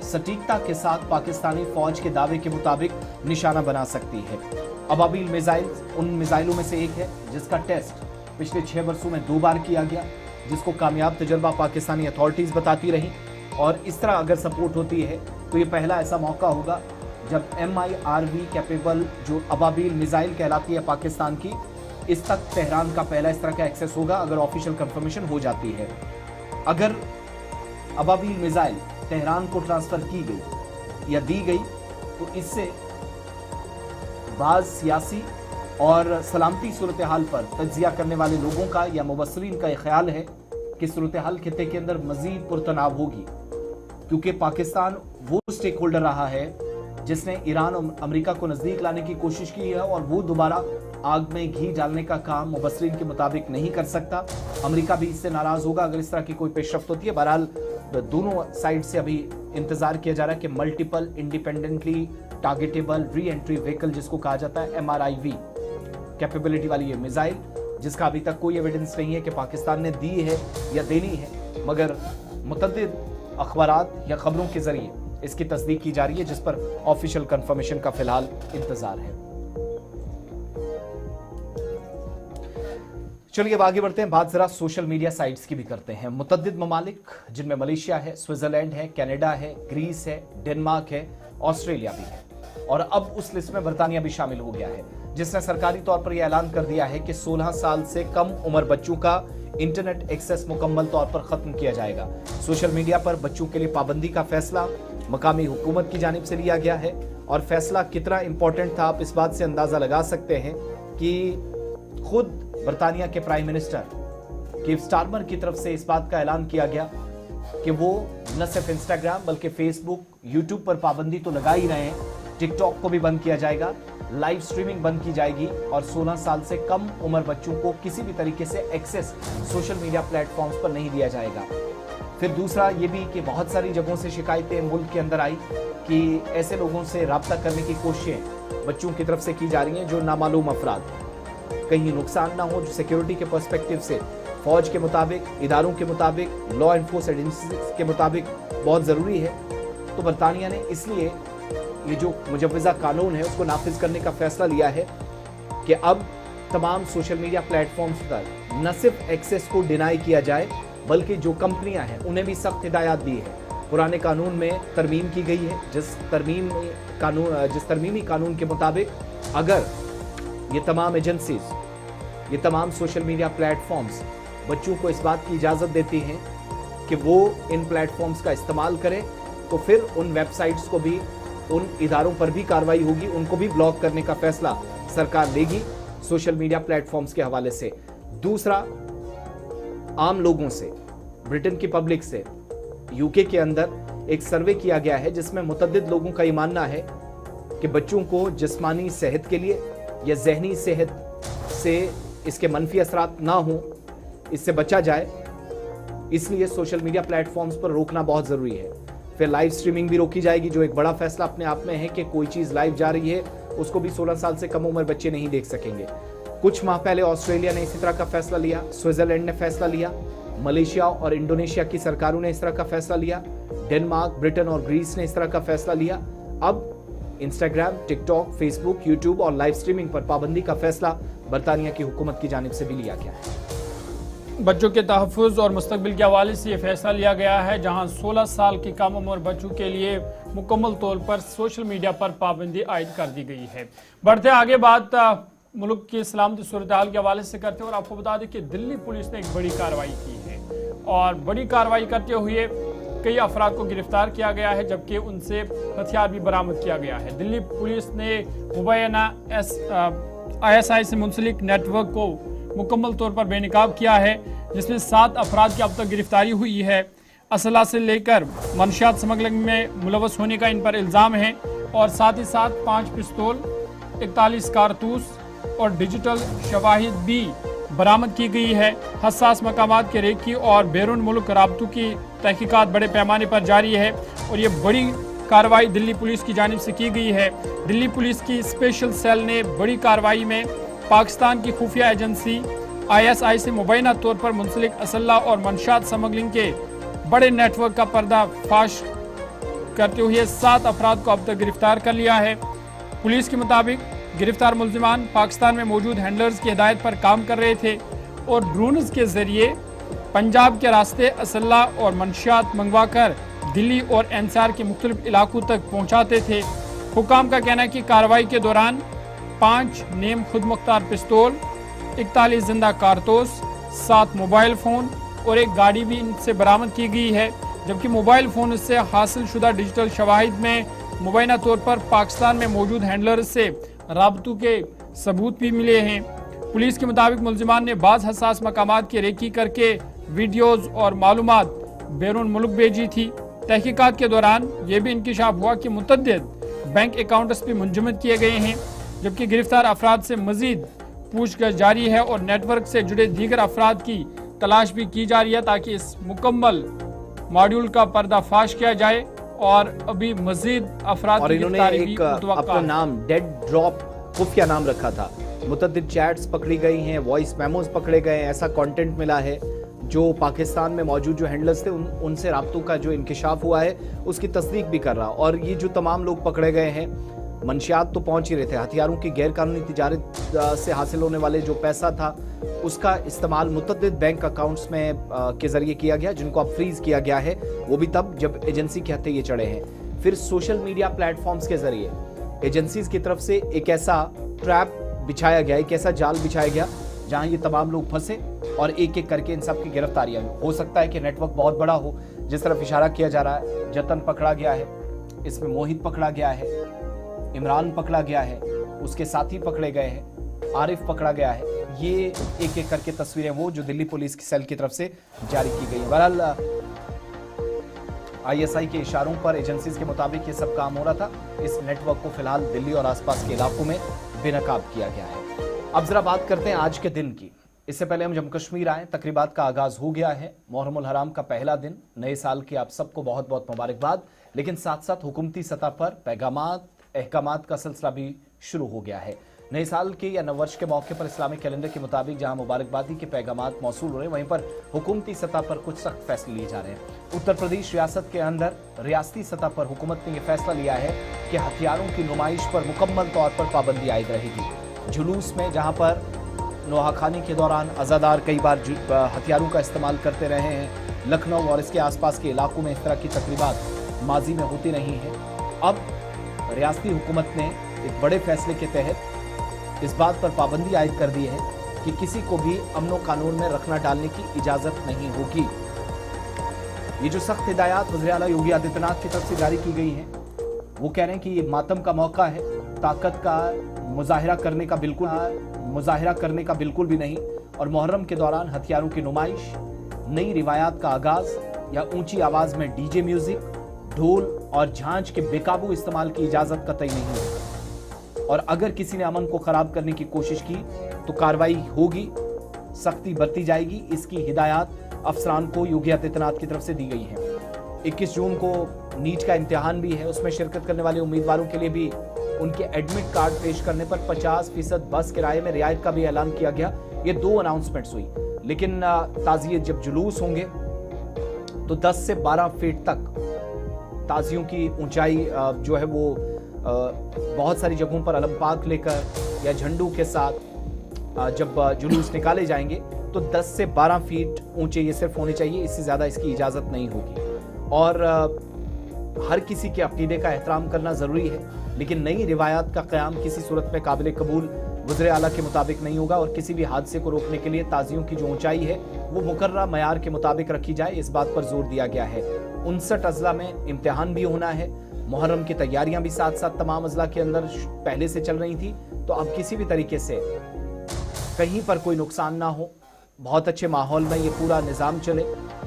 सटीकता के साथ पाकिस्तानी फौज के दावे के मुताबिक निशाना बना सकती है। अबाबील मिसाइल उन मिसाइलों में से एक है जिसका टेस्ट पिछले 6 वर्षों में 2 बार किया गया, जिसको कामयाब तजर्बा पाकिस्तानी अथॉरिटीज बताती रही। और इस तरह अगर सपोर्ट होती है तो ये पहला ऐसा मौका होगा जब MIRV कैपेबल जो अबाबील मिसाइल कहलाती है पाकिस्तान की, इस तक तेहरान का पहला इस तरह का एक्सेस होगा अगर ऑफिशियल कंफर्मेशन हो जाती है। अगर अबाबील मिसाइल तेहरान को ट्रांसफर की गई या दी गई तो इससे बाज़ सियासी और सलामती सूरत हाल पर तज्जिया करने वाले लोगों का या मुबस्सरीन का यह ख्याल है कि सूरत हाल खित्ते के अंदर मजीद पुरतनाव होगी, क्योंकि पाकिस्तान वो स्टेक होल्डर रहा है जिसने ईरान और अमेरिका को नज़दीक लाने की कोशिश की है, और वो दोबारा आग में घी डालने का काम मुबस्सरीन के मुताबिक नहीं कर सकता। अमेरिका भी इससे नाराज़ होगा अगर इस तरह की कोई पेशरफ्त होती है। बहरहाल दोनों साइड से अभी इंतजार किया जा रहा है कि multiple independently targetable re entry vehicle जिसको कहा जाता है MRIV कैपेबिलिटी वाली ये मिसाइल, जिसका अभी तक कोई एविडेंस नहीं है कि पाकिस्तान ने दी है या देनी है, मगर मुतअद्दिद अखबारात या खबरों के जरिए इसकी तस्दीक की जा रही है, जिस पर ऑफिशियल कंफर्मेशन का फिलहाल इंतजार है। चलिए अब आगे बढ़ते हैं, बात जरा सोशल मीडिया साइट्स की भी करते हैं। मुतअद्दिद ममालिक जिनमें मलेशिया है, स्विट्जरलैंड है, कनाडा है, ग्रीस है, डेनमार्क है, ऑस्ट्रेलिया भी है, और अब उस लिस्ट में बरतानिया भी शामिल हो गया है। जिसने सरकारी तौर पर यह ऐलान कर दिया है कि 16 साल से कम उम्र बच्चों का इंटरनेट एक्सेस मुकम्मल तौर पर खत्म किया जाएगा। सोशल मीडिया पर बच्चों के लिए पाबंदी का फैसला मकामी हुकूमत की जानिब से लिया गया है और फैसला कितना इंपॉर्टेंट था आप इस बात से अंदाजा लगा सकते हैं कि खुद बरतानिया के प्राइम मिनिस्टर कीर स्टारमर की तरफ से इस बात का ऐलान किया गया कि वो न सिर्फ इंस्टाग्राम बल्कि फेसबुक, यूट्यूब पर पाबंदी तो लगा ही रहे हैं, टिकटॉक को भी बंद किया जाएगा, लाइव स्ट्रीमिंग बंद की जाएगी और 16 साल से कम उम्र बच्चों को किसी भी तरीके से एक्सेस सोशल मीडिया प्लेटफॉर्म्स पर नहीं दिया जाएगा। फिर दूसरा ये भी कि बहुत सारी जगहों से शिकायतें मुल्क के अंदर आई कि ऐसे लोगों से राब्ता करने की कोशिशें बच्चों की तरफ से की जा रही हैं जो नामालूम अफराद, कहीं नुकसान ना हो, जो सिक्योरिटी के पर्सपेक्टिव से फौज के मुताबिक, इदारों के मुताबिक, लॉ एनफोर्स एजेंसीज के मुताबिक बहुत ज़रूरी है। तो बरतानिया ने इसलिए ये जो मुजव्वज़ा कानून है उसको नाफिज करने का फैसला लिया है कि अब तमाम सोशल मीडिया प्लेटफॉर्म्स पर न सिर्फ एक्सेस को डिनाई किया जाए बल्कि जो कंपनियां हैं उन्हें भी सख्त हिदायत दी है। पुराने कानून में तरमीम की गई है जिस तरमीमी कानून के मुताबिक अगर ये तमाम एजेंसीज, ये तमाम सोशल मीडिया प्लेटफॉर्म्स बच्चों को इस बात की इजाज़त देती हैं कि वो इन प्लेटफॉर्म्स का इस्तेमाल करें तो फिर उन वेबसाइट्स को भी, उन इदारों पर भी कार्रवाई होगी, उनको भी ब्लॉक करने का फैसला सरकार लेगी सोशल मीडिया प्लेटफॉर्म्स के हवाले से। दूसरा, आम लोगों से, ब्रिटेन की पब्लिक से यूके के अंदर एक सर्वे किया गया है जिसमें मुतअद्दिद लोगों का ये मानना है कि बच्चों को जिस्मानी सेहत के लिए या जहनी सेहत से इसके मनफी असरात ना हो, इससे बचा जाए, इसलिए सोशल मीडिया प्लेटफॉर्म्स पर रोकना बहुत ज़रूरी है। फिर लाइव स्ट्रीमिंग भी रोकी जाएगी जो एक बड़ा फैसला अपने आप में है कि कोई चीज़ लाइव जा रही है उसको भी 16 साल से कम उम्र बच्चे नहीं देख सकेंगे। कुछ माह पहले ऑस्ट्रेलिया ने इसी तरह का फैसला लिया, स्विट्जरलैंड ने फैसला लिया, मलेशिया और इंडोनेशिया की सरकारों ने इस तरह का फैसला लिया, डेनमार्क, ब्रिटेन और ग्रीस ने इस तरह का फैसला लिया। अब इंस्टाग्राम, टिकटॉक, फेसबुक, यूट्यूब और लाइव स्ट्रीमिंग पर पाबंदी का फैसला बरतानिया की हुकूमत की जानिब से भी लिया गया है। बच्चों के तहफ़्फ़ुज़ और मुस्तक़बिल के हवाले से ये फैसला लिया गया है जहां 16 साल की कम उम्र बच्चों के लिए मुकम्मल तौर पर सोशल मीडिया पर पाबंदी आयद कर दी गई है। बढ़ते आगे बात मुल्क की सलामती सूरत हाल के हवाले से करते हैं और आपको बता दें कि दिल्ली पुलिस ने एक बड़ी कार्रवाई की है और बड़ी कार्रवाई करते हुए कई अफराद को गिरफ्तार किया गया है जबकि उनसे हथियार भी बरामद किया गया है। दिल्ली पुलिस ने मुबैना ISI से मुंसलिक नेटवर्क को मुकम्मल तौर पर बेनकाब किया है जिसमें 7 अफराद की अब तक गिरफ्तारी हुई है। असला से लेकर मनशियात स्मगलिंग में मुलवस होने का इन पर इल्ज़ाम है और साथ ही साथ 5 पिस्तौल, 41 कारतूस और डिजिटल शवाहिद भी बरामद की गई है। हसास मकामात के रेकी और बैरून मुल्क राबतों की तहकीकात बड़े पैमाने पर जारी है और ये बड़ी कार्रवाई दिल्ली पुलिस की जानिब से की गई है। दिल्ली पुलिस की स्पेशल सेल ने बड़ी कार्रवाई में पाकिस्तान की खुफिया एजेंसी ISI से मुबैना तौर पर मुंसलिक असल्ला और मंशात स्मगलिंग के बड़े नेटवर्क का पर्दाफाश करते हुए 7 अफराद को अब तक गिरफ्तार कर लिया है। पुलिस के मुताबिक गिरफ्तार मुल्जिमान पाकिस्तान में मौजूद हैंडलर्स की हिदायत पर काम कर रहे थे और ड्रोन्स के जरिए पंजाब के रास्ते असल्ला और मंशियात मंगवा कर दिल्ली और NCR के मुख्तलिफ इलाकों तक पहुँचाते थे। हुकाम का कहना है कि कार्रवाई के दौरान 5 नेम खुद मुख्तार पिस्तौल, 41 जिंदा कारतूस, 7 मोबाइल फ़ोन और एक गाड़ी भी इनसे बरामद की गई है जबकि मोबाइल फ़ोन से हासिल शुदा डिजिटल शवाहिद में मुबैना तौर पर पाकिस्तान में मौजूद हैंडलर से राबतों के सबूत भी मिले हैं। पुलिस के मुताबिक मुल्जिमान ने बाज़ हसास मकामात की रेकी करके वीडियोज़ और मालूमात बैरून मुल्क भेजी थी। तहकीकात के दौरान यह भी इंकिशाफ हुआ कि मुतअद्दिद बैंक अकाउंट्स भी मुंजमद किए गए हैं जबकि गिरफ्तार अफराद से मजीद पूछताछ जारी है और नेटवर्क से जुड़े दीगर अफराद की तलाश भी की जा रही है ताकि इस मुकम्मल मॉड्यूल का पर्दाफाश किया जाए और अभी मजीद अफराद और इन्होंने एक अपना नाम डेड ड्रॉप खुफिया नाम रखा था। मुतअद्दिद चैट्स पकड़ी गई हैं, वॉइस मेमोज पकड़े गए हैं, ऐसा कंटेंट मिला है जो पाकिस्तान में मौजूद जो हैंडलर्स थे उनसे राब्तों का जो इंकिशाफ हुआ है उसकी तस्दीक भी कर रहा। और ये जो तमाम लोग पकड़े गए हैं मंशियात तो पहुंच ही रहे थे, हथियारों की गैरकानूनी तिजारत से हासिल होने वाले जो पैसा था उसका इस्तेमाल मुतअद्दिद बैंक अकाउंट्स में के जरिए किया गया जिनको अब फ्रीज किया गया है, वो भी तब जब एजेंसी के हत्थे ये चढ़े हैं। फिर सोशल मीडिया प्लेटफॉर्म्स के जरिए एजेंसीज की तरफ से एक ऐसा ट्रैप बिछाया गया, एक ऐसा जाल बिछाया गया जहां ये तमाम लोग फंसे और एक एक करके इन सब की गिरफ्तारियां हो सकता है कि नेटवर्क बहुत बड़ा हो, जिस तरफ इशारा किया जा रहा है। जतन पकड़ा गया है, इसमें मोहित पकड़ा गया है, इमरान पकड़ा गया है, उसके साथी पकड़े गए हैं, आरिफ पकड़ा गया है। ये एक एक करके तस्वीरें वो जो दिल्ली पुलिस की सेल की तरफ से जारी की गई है। बहरहाल आईएसआई के इशारों पर एजेंसीज के मुताबिक ये सब काम हो रहा था। इस नेटवर्क को फिलहाल दिल्ली और आसपास के इलाकों में बेनकाब किया गया है। अब जरा बात करते हैं आज के दिन की। इससे पहले हम जम्मू कश्मीर आए, तकरीबात का आगाज हो गया है। मुहर्रमुल हराम का पहला दिन, नए साल की आप सबको बहुत बहुत मुबारकबाद। लेकिन साथ साथ हुकूमती सतह पर पैगामात अहकामात का सिलसिला भी शुरू हो गया है। नए साल के या नववर्ष के मौके पर इस्लामिक कैलेंडर के मुताबिक जहां मुबारकबादी के पैगामात मौसूल हो रहे हैं, वहीं पर हुकूमती सतह पर कुछ सख्त फैसले लिए जा रहे हैं। उत्तर प्रदेश रियासत के अंदर रियासती सतह पर हुकूमत ने यह फैसला लिया है कि हथियारों की नुमाइश पर मुकम्मल तौर पर पाबंदी आयद रहेगी। जुलूस में जहां पर नोहाखानी के दौरान अज़ादार कई बार हथियारों का इस्तेमाल करते रहे हैं, लखनऊ और इसके आसपास के इलाकों में इस तरह की तकरीबात माजी में होती रही हैं। अब रियासती हुकूमत ने एक बड़े फैसले के तहत इस बात पर पाबंदी आयद कर दी है कि किसी को भी अमनो कानून में रखना डालने की इजाज़त नहीं होगी। ये जो सख्त हिदायत वज़ीर आला योगी आदित्यनाथ की तरफ से जारी की गई हैं, वो कह रहे हैं कि ये मातम का मौका है, ताकत का मुजाहिरा करने का बिल्कुल भी नहीं। और मुहर्रम के दौरान हथियारों की नुमाइश, नई रिवायात का आगाज या ऊंची आवाज में डीजे म्यूजिक, ढोल और झांझ के बेकाबू इस्तेमाल की इजाजत कतई नहीं होगी। और अगर किसी ने अमन को खराब करने की कोशिश की तो कार्रवाई होगी, सख्ती बरती जाएगी। इसकी हिदायत अफसरान को योगी आदित्यनाथ की तरफ से दी गई है। 21 जून को नीट का इम्तिहान भी है, उसमें शिरकत करने वाले उम्मीदवारों के लिए भी उनके एडमिट कार्ड पेश करने पर 50% बस किराए में रियायत का भी ऐलान किया गया। ये 2 अनाउंसमेंट्स हुई। लेकिन ताजिए जब जुलूस होंगे तो 10 से 12 फीट तक ताजियों की ऊंचाई जो है वो बहुत सारी जगहों पर अलम पाक लेकर या झंडू के साथ जब जुलूस निकाले जाएंगे तो 10 से 12 फीट ऊंचे ये सिर्फ होने चाहिए, इससे ज़्यादा इसकी इजाज़त नहीं होगी। और हर किसी के अकीदे का एहतराम करना ज़रूरी है, लेकिन नई रिवायात का क़याम किसी सूरत में काबिल कबूल वज़ीर आला के मुताबिक नहीं होगा। और किसी भी हादसे को रोकने के लिए ताजियों की जो ऊंचाई है वो मुकर्रर मयार के मुताबिक रखी जाए, इस बात पर जोर दिया गया है। 59 अजला में इम्तिहान भी होना है। मुहर्रम की तैयारियां भी साथ साथ तमाम अजला के अंदर पहले से चल रही थी, तो अब किसी भी तरीके से कहीं पर कोई नुकसान ना हो, बहुत अच्छे माहौल में ये पूरा निज़ाम चले,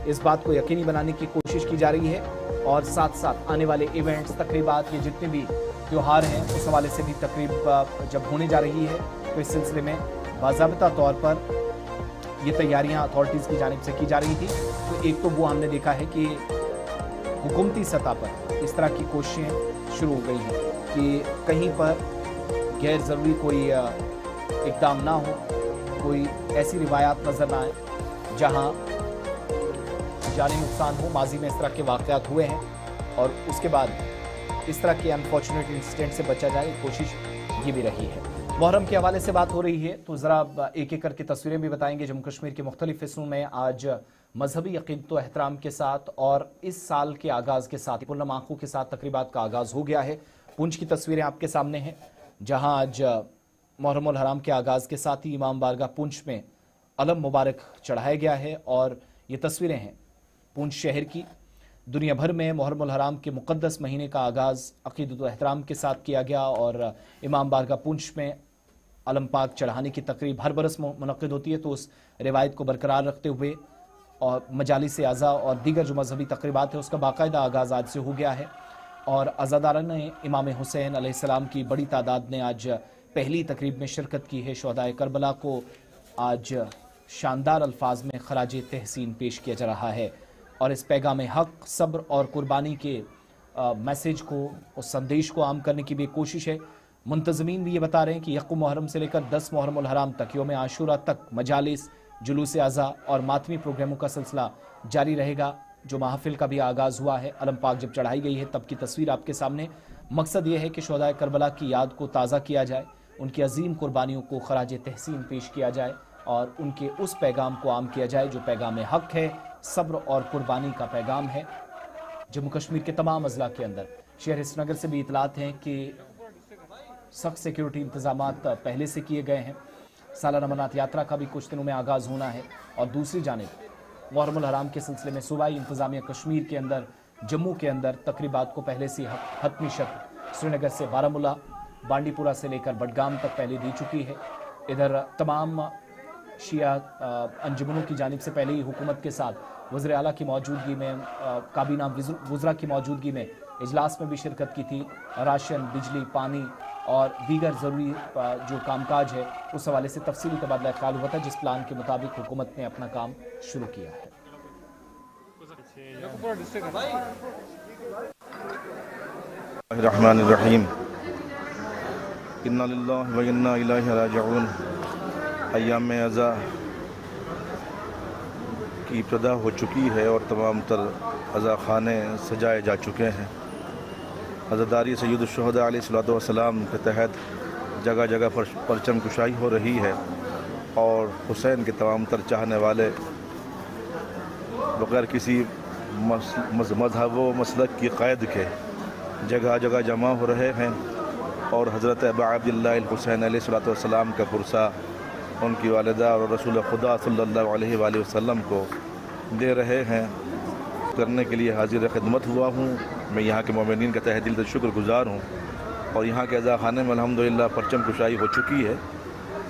इस बात को यकीनी बनाने की कोशिश की जा रही है। और साथ साथ आने वाले इवेंट्स, तकरीबात, ये जितने भी त्योहार हैं, उस हवाले से भी तकरीब जब होने जा रही है तो इस सिलसिले में बाज़ाबिता तौर पर ये तैयारियां अथॉरिटीज़ की जानिब से की जा रही थी। तो एक तो वो हमने देखा है कि हुकूमती सतह पर इस तरह की कोशिशें शुरू हो गई हैं कि कहीं पर गैर ज़रूरी कोई इक़दाम ना हो, कोई ऐसी रिवायात नज़र ना आए जहाँ जानी नुकसान हो। माजी में इस तरह के वाक़यात हुए हैं और उसके बाद इस तरह के अनफॉर्चुनेट इंसिडेंट से बचा जाए, कोशिश ये भी रही है। मुहर्रम के हवाले से बात हो रही है तो ज़रा एक एक करके तस्वीरें भी बताएंगे। जम्मू कश्मीर के मुख्तलिफ हिस्सों में आज मजहबी अक़ीदत व एहतराम के साथ और इस साल के आगाज़ के साथ पुरनम आंखों के साथ तकरीबात का आगाज़ हो गया है। पुंछ की तस्वीरें आपके सामने हैं, जहाँ आज मुहर्रमुल हराम के आगाज़ के साथ ही इमाम बारगाह पुंछ में अलम मुबारक चढ़ाया गया है। और ये तस्वीरें हैं पुंछ शहर की। दुनिया भर में मुहर्रमुल हराम के मुक़द्दस महीने का आगाज़ अक़ीदत व एहतराम के साथ किया गया और इमाम बारगाह पुंछ में अलम पाक चढ़ाने की तकरीब हर बरस मुनक़्क़िद होती है। तो उस रिवायत को बरकरार रखते हुए और मजालिस आज़ा और दीगर जो मजहबी तकरीबात है उसका बाकायदा आगाज़ आज से हो गया है। और अज़ादारान ने इमाम हुसैन अलैहिस्सलाम की बड़ी तादाद ने आज पहली तकरीब में शिरकत की है। शहदाए करबला को आज शानदार अल्फाज में खराज तहसीन पेश किया जा रहा है और इस पैगाम हक़, सब्र और कुर्बानी के मैसेज को, उस संदेश को आम करने की भी कोशिश है। मुंतज़मीन भी ये बता रहे हैं कि यक़ुम मुहर्रम से लेकर 10 मुहर्रमुल हराम तक, यौम आशूरा तक मजालिस, जुलूस आज़ा और मातमी प्रोग्रामों का सिलसिला जारी रहेगा। जो महफिल का भी आगाज़ हुआ है, अलम पाक जब चढ़ाई गई है तब की तस्वीर आपके सामने। मकसद ये है कि शहदाए करबला की याद को ताज़ा किया जाए, उनकी अजीम कुर्बानियों को खराज तहसीन पेश किया जाए और उनके उस पैगाम को आम किया जाए जो पैगाम हक़ है, सब्र और कुर्बानी का पैगाम है। जम्मू कश्मीर के तमाम अजला के अंदर, शहर श्रीनगर से भी इतलात हैं कि सख्त सिक्योरिटी इंतजाम पहले से किए गए हैं। सालाना अमरनाथ यात्रा का भी कुछ दिनों में आगाज़ होना है और दूसरी जानिब मुहर्रमुल हराम के सिलसिले में सूबाई इंतजामिया कश्मीर के अंदर, जम्मू के अंदर तकरीबात को पहले से हतमी शक्ल श्रीनगर से बारामूला, बांडीपुरा से लेकर बडगाम तक पहले दी चुकी है। इधर तमाम शिया अंजुमनों की जानिब से पहले ही हुकूमत के साथ वज़ीर आला की मौजूदगी में, काबीना वज़रा की मौजूदगी में इजलास में भी शिरकत की थी। राशन, बिजली, पानी और दीगर ज़रूरी जो कामकाज है उस हवाले से तफसीली तबादला ख्याल हुआ था, जिस प्लान के मुताबिक हुकूमत ने अपना काम शुरू किया है। रहमानिर्रहीम, इन्ना लिल्लाहि व इन्ना इलैहि राजिऊन। अय्याम अज़ा की इब्तिदा हो चुकी है और तमाम तर अज़ा खाने सजाए जा चुके हैं। अज़ादारी सैयद शुहदा अलैहिस्सलातु वस्सलाम के तहत जगह जगह पर परचम कुशाई हो रही है और हुसैन के तमाम तर चाहने वाले बग़ैर किसी मज़हब व मसलक की क़ैद के जगह जगह जमा हो रहे हैं और हज़रत अबा अब्दुल्लाह हुसैन अलैहिस्सलातु वस्सलाम का पुरसा उनकी वालिदा और रसूल खुदा सल्लल्लाहु अलैहि वसल्लम को दे रहे हैं। करने के लिए हाजिर खिदमत हुआ हूँ। मैं यहाँ के मोमिनीन का तहे दिल से शुक्रगुज़ार हूँ और यहाँ के अज़ा खाने में अल्हम्दुलिल्लाह परचम कुशाई हो चुकी है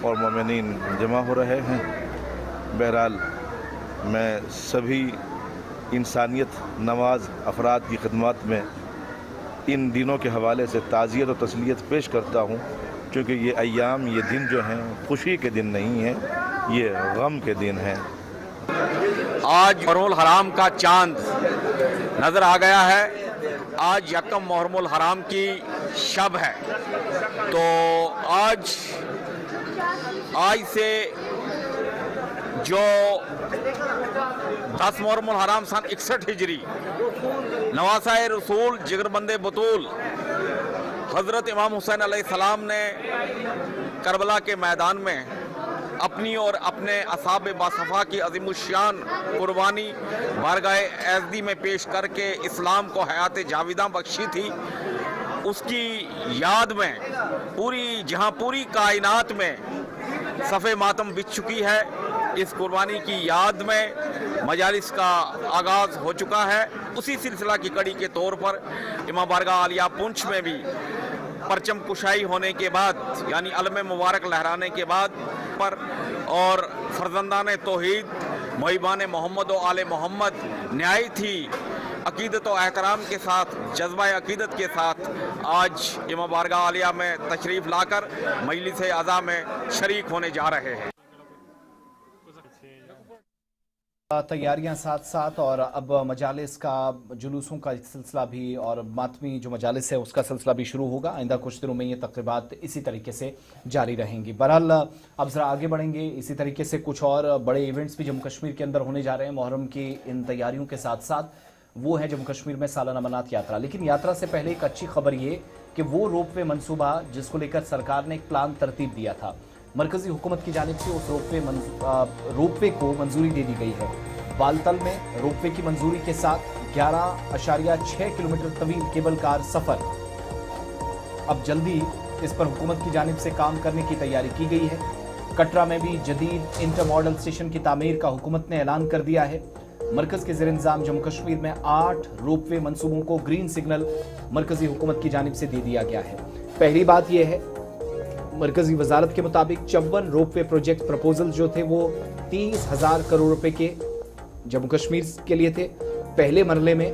और मोमिनीन जमा हो रहे हैं। बहरहाल मैं सभी इंसानियत नवाज अफराद की खिदमत में इन दिनों के हवाले से ताज़ियत और तसलियत पेश करता हूँ, क्योंकि ये अय्याम, ये दिन जो हैं खुशी के दिन नहीं हैं, ये गम के दिन हैं। आज मुहर्रमुल हराम का चांद नज़र आ गया है। आज यकम मुहर्रमुल हराम की शब है, तो आज से जो 10 मुहर्रमुल हराम सन 61 हिजरी नवासाए रसूल जिगरबंदे बतूल हज़रत इमाम हुसैन अलैहिस्सलाम ने करबला के मैदान में अपनी और अपने असहाब बासफ़ा की अज़ीमुश्शान कुर्बानी बारगाह एज़दी में पेश करके इस्लाम को हयात जाविदा बख्शी थी, उसकी याद में पूरी कायनात में सफ़े मातम बिछ चुकी है। इस कुर्बानी की याद में मजालिस का आगाज़ हो चुका है। उसी सिलसिला की कड़ी के तौर पर इमाम बारगाह आलिया पुंछ में भी परचम कुशाई होने के बाद, यानी अलम मुबारक लहराने के बाद पर और फर्जंदान तौहीद मुहिबान मोहम्मद व आले मोहम्मद न्याय थी अकीदत व एहतराम के साथ, जज्बा अकीदत के साथ आज इमाम बारगाह आलिया में तशरीफ़ लाकर मजलिस अज़ा में शरीक होने जा रहे हैं। तैयारियां साथ साथ और अब मजालिस का जुलूसों का सिलसिला भी और मातमी जो मजालिस है उसका सिलसिला भी शुरू होगा। आइंदा कुछ दिनों में ये तकरीबात इसी तरीके से जारी रहेंगी। बहरहाल अब ज़रा आगे बढ़ेंगे। इसी तरीके से कुछ और बड़े इवेंट्स भी जम्मू कश्मीर के अंदर होने जा रहे हैं। मुहर्रम की इन तैयारियों के साथ साथ वो है जम्मू कश्मीर में सालाना अमरनाथ यात्रा। लेकिन यात्रा से पहले एक अच्छी खबर ये कि वो रोपवे मनसूबा जिसको लेकर सरकार ने एक प्लान तरतीब दिया था, मरकजी हुकूमत की जानिब से उस रोपवे को मंजूरी दे दी गई है। बालतल में रोपवे की मंजूरी के साथ 11.6 किलोमीटर तवील केबल कार सफर अब जल्दी इस पर हुकूमत की जानिब से काम करने की तैयारी की गई है। कटरा में भी जदीद इंटर मॉडल स्टेशन की तामीर का हुकूमत ने ऐलान कर दिया है। मरकज के ज़ेर इंतज़ाम जम्मू कश्मीर में 8 रोपवे मंसूबों को ग्रीन सिग्नल मरकजी हुकूमत की जानिब से दे दिया गया है। पहली बात यह है, मरकजी वजारत के मुताबिक 54 रोपवे प्रोजेक्ट प्रपोजल जो थे वो 30,000 करोड़ रुपए के जम्मू कश्मीर के लिए थे। पहले मरले में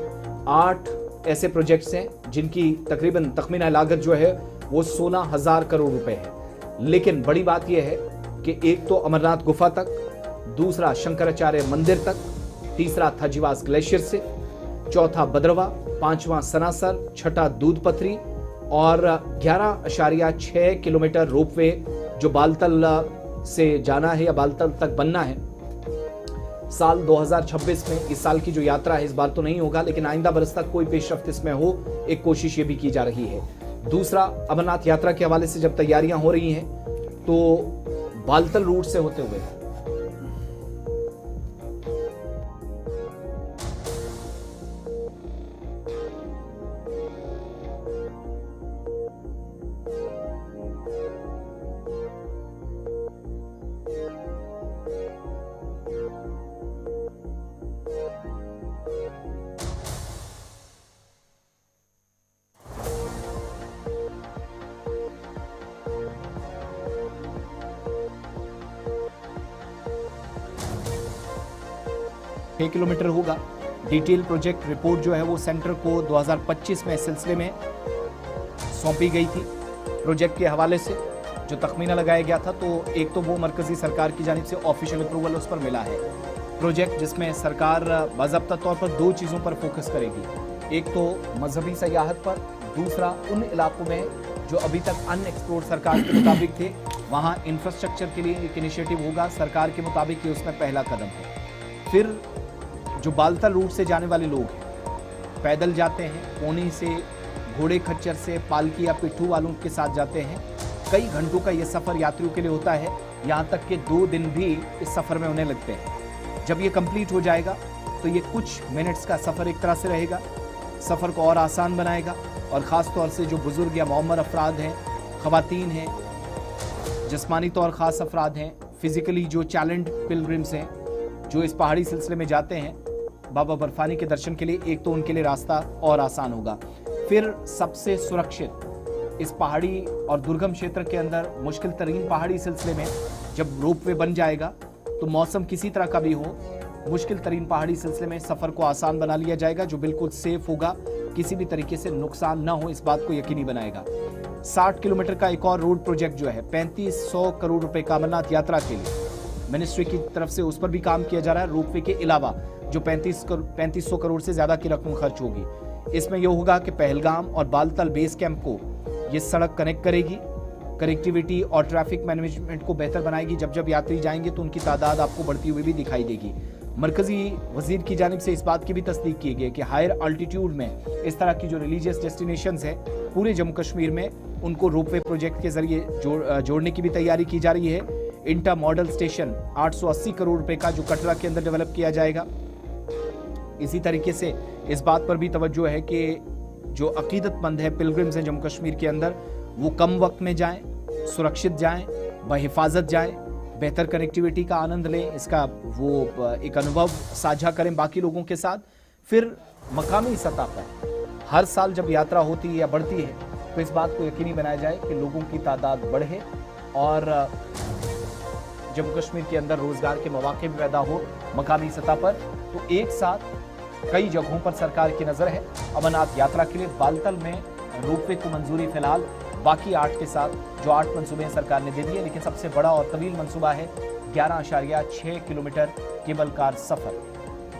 8 ऐसे प्रोजेक्ट्स हैं जिनकी तकरीबन तखमीना लागत जो है वो 16,000 करोड़ रुपए है। लेकिन बड़ी बात यह है कि एक तो अमरनाथ गुफा तक, दूसरा शंकराचार्य मंदिर तक, तीसरा थजीवास ग्लेशियर से, चौथा बदरवा, पांचवा सनासर, छठा दूध पथरी और 11.6 किलोमीटर रोपवे जो बालतल से जाना है या बालतल तक बनना है। साल 2026 में इस साल की जो यात्रा है इस बार तो नहीं होगा, लेकिन आइंदा बरस तक कोई पेशरफ्त इसमें हो, एक कोशिश ये भी की जा रही है। दूसरा, अमरनाथ यात्रा के हवाले से जब तैयारियां हो रही हैं तो बालतल रूट से होते हुए 6 किलोमीटर होगा। डिटेल प्रोजेक्ट रिपोर्ट जो है वो सेंटर को 2025 में इस सिलसिले में सौंपी गई थी। प्रोजेक्ट के हवाले से जो तखमीना लगाया गया था, तो एक तो वो मरकजी सरकार की जानिब से ऑफिशियल अप्रूवल उस पर मिला है। प्रोजेक्ट जिसमें सरकार बाज़ाब्ता तौर पर 2 चीज़ों पर फोकस करेगी, एक तो मजहबी सयाहत पर, दूसरा उन इलाकों में जो अभी तक अनएक्सप्लोर्ड सरकार के मुताबिक थे, वहाँ इंफ्रास्ट्रक्चर के लिए एक इनिशिएटिव होगा सरकार के मुताबिक, ये उसमें पहला कदम है। फिर जो बालतल रूट से जाने वाले लोग हैं, पैदल जाते हैं, पोनी से, घोड़े खच्चर से, पालकी या पिट्ठू वालों के साथ जाते हैं, कई घंटों का ये सफ़र यात्रियों के लिए होता है, यहाँ तक कि 2 दिन भी इस सफ़र में उन्हें लगते हैं। जब ये कंप्लीट हो जाएगा तो ये कुछ मिनट्स का सफ़र एक तरह से रहेगा, सफ़र को और आसान बनाएगा। और ख़ास तौर से जो बुज़ुर्ग या मौमर अफराद हैं, ख़वातीन हैं, जिस्मानी तौर ख़ास अफराद हैं, फ़िज़िकली जो चैलेंज पिलग्रिम्स हैं, जो इस पहाड़ी सिलसिले में जाते हैं बाबा बर्फानी के दर्शन के लिए, एक तो उनके लिए रास्ता और आसान होगा। फिर सबसे सुरक्षित इस पहाड़ी और दुर्गम क्षेत्र के अंदर मुश्किल तरीन पहाड़ी सिलसिले में जब रोपवे बन जाएगा तो मौसम किसी तरह का भी हो, मुश्किल तरीन पहाड़ी सिलसिले में सफ़र को आसान बना लिया जाएगा, जो बिल्कुल सेफ होगा, किसी भी तरीके से नुकसान ना हो, इस बात को यकीनी बनाएगा। 60 किलोमीटर का एक और रोड प्रोजेक्ट जो है 3500 करोड़ रुपए का अमरनाथ यात्रा के लिए मिनिस्ट्री की तरफ से, उस पर भी काम किया जा रहा है। रोपवे के अलावा जो 3500 करोड़ से ज़्यादा की रकम खर्च होगी, इसमें यह होगा कि पहलगाम और बालतल बेस कैंप को ये सड़क कनेक्ट करेगी, कनेक्टिविटी और ट्रैफिक मैनेजमेंट को बेहतर बनाएगी। जब जब यात्री जाएंगे तो उनकी तादाद आपको बढ़ती हुई भी दिखाई देगी। मरकजी वजीर की जानिब से इस बात की भी तस्दीक की गई कि हायर अल्टीट्यूड में इस तरह की जो रिलीजियस डेस्टिनेशंस है पूरे जम्मू कश्मीर में, उनको रोपवे प्रोजेक्ट के जरिए जोड़ने की भी तैयारी की जा रही है। इंटर मॉडल स्टेशन 880 करोड़ रुपए का जो कटरा के अंदर डेवलप किया जाएगा। इसी तरीके से इस बात पर भी तवज्जो है कि जो अकीदतमंद है, पिलग्रिम्स हैं जम्मू कश्मीर के अंदर, वो कम वक्त में जाएं, सुरक्षित जाएं, बहिफाजत जाएं, बेहतर कनेक्टिविटी का आनंद लें, इसका वो एक अनुभव साझा करें बाकी लोगों के साथ। फिर मकामी सतह पर हर साल जब यात्रा होती है या बढ़ती है तो इस बात को यकीनी बनाया जाए कि लोगों की तादाद बढ़े और जम्मू कश्मीर के अंदर रोजगार के मौके भी पैदा हो मकामी सतह पर। तो एक साथ कई जगहों पर सरकार की नज़र है। अमरनाथ यात्रा के लिए बालतल में रोपवे को मंजूरी फिलहाल, बाकी 8 के साथ जो 8 मंसूबे सरकार ने दे दिए, लेकिन सबसे बड़ा और तवील मंसूबा है 11.6 किलोमीटर केबल कार सफ़र,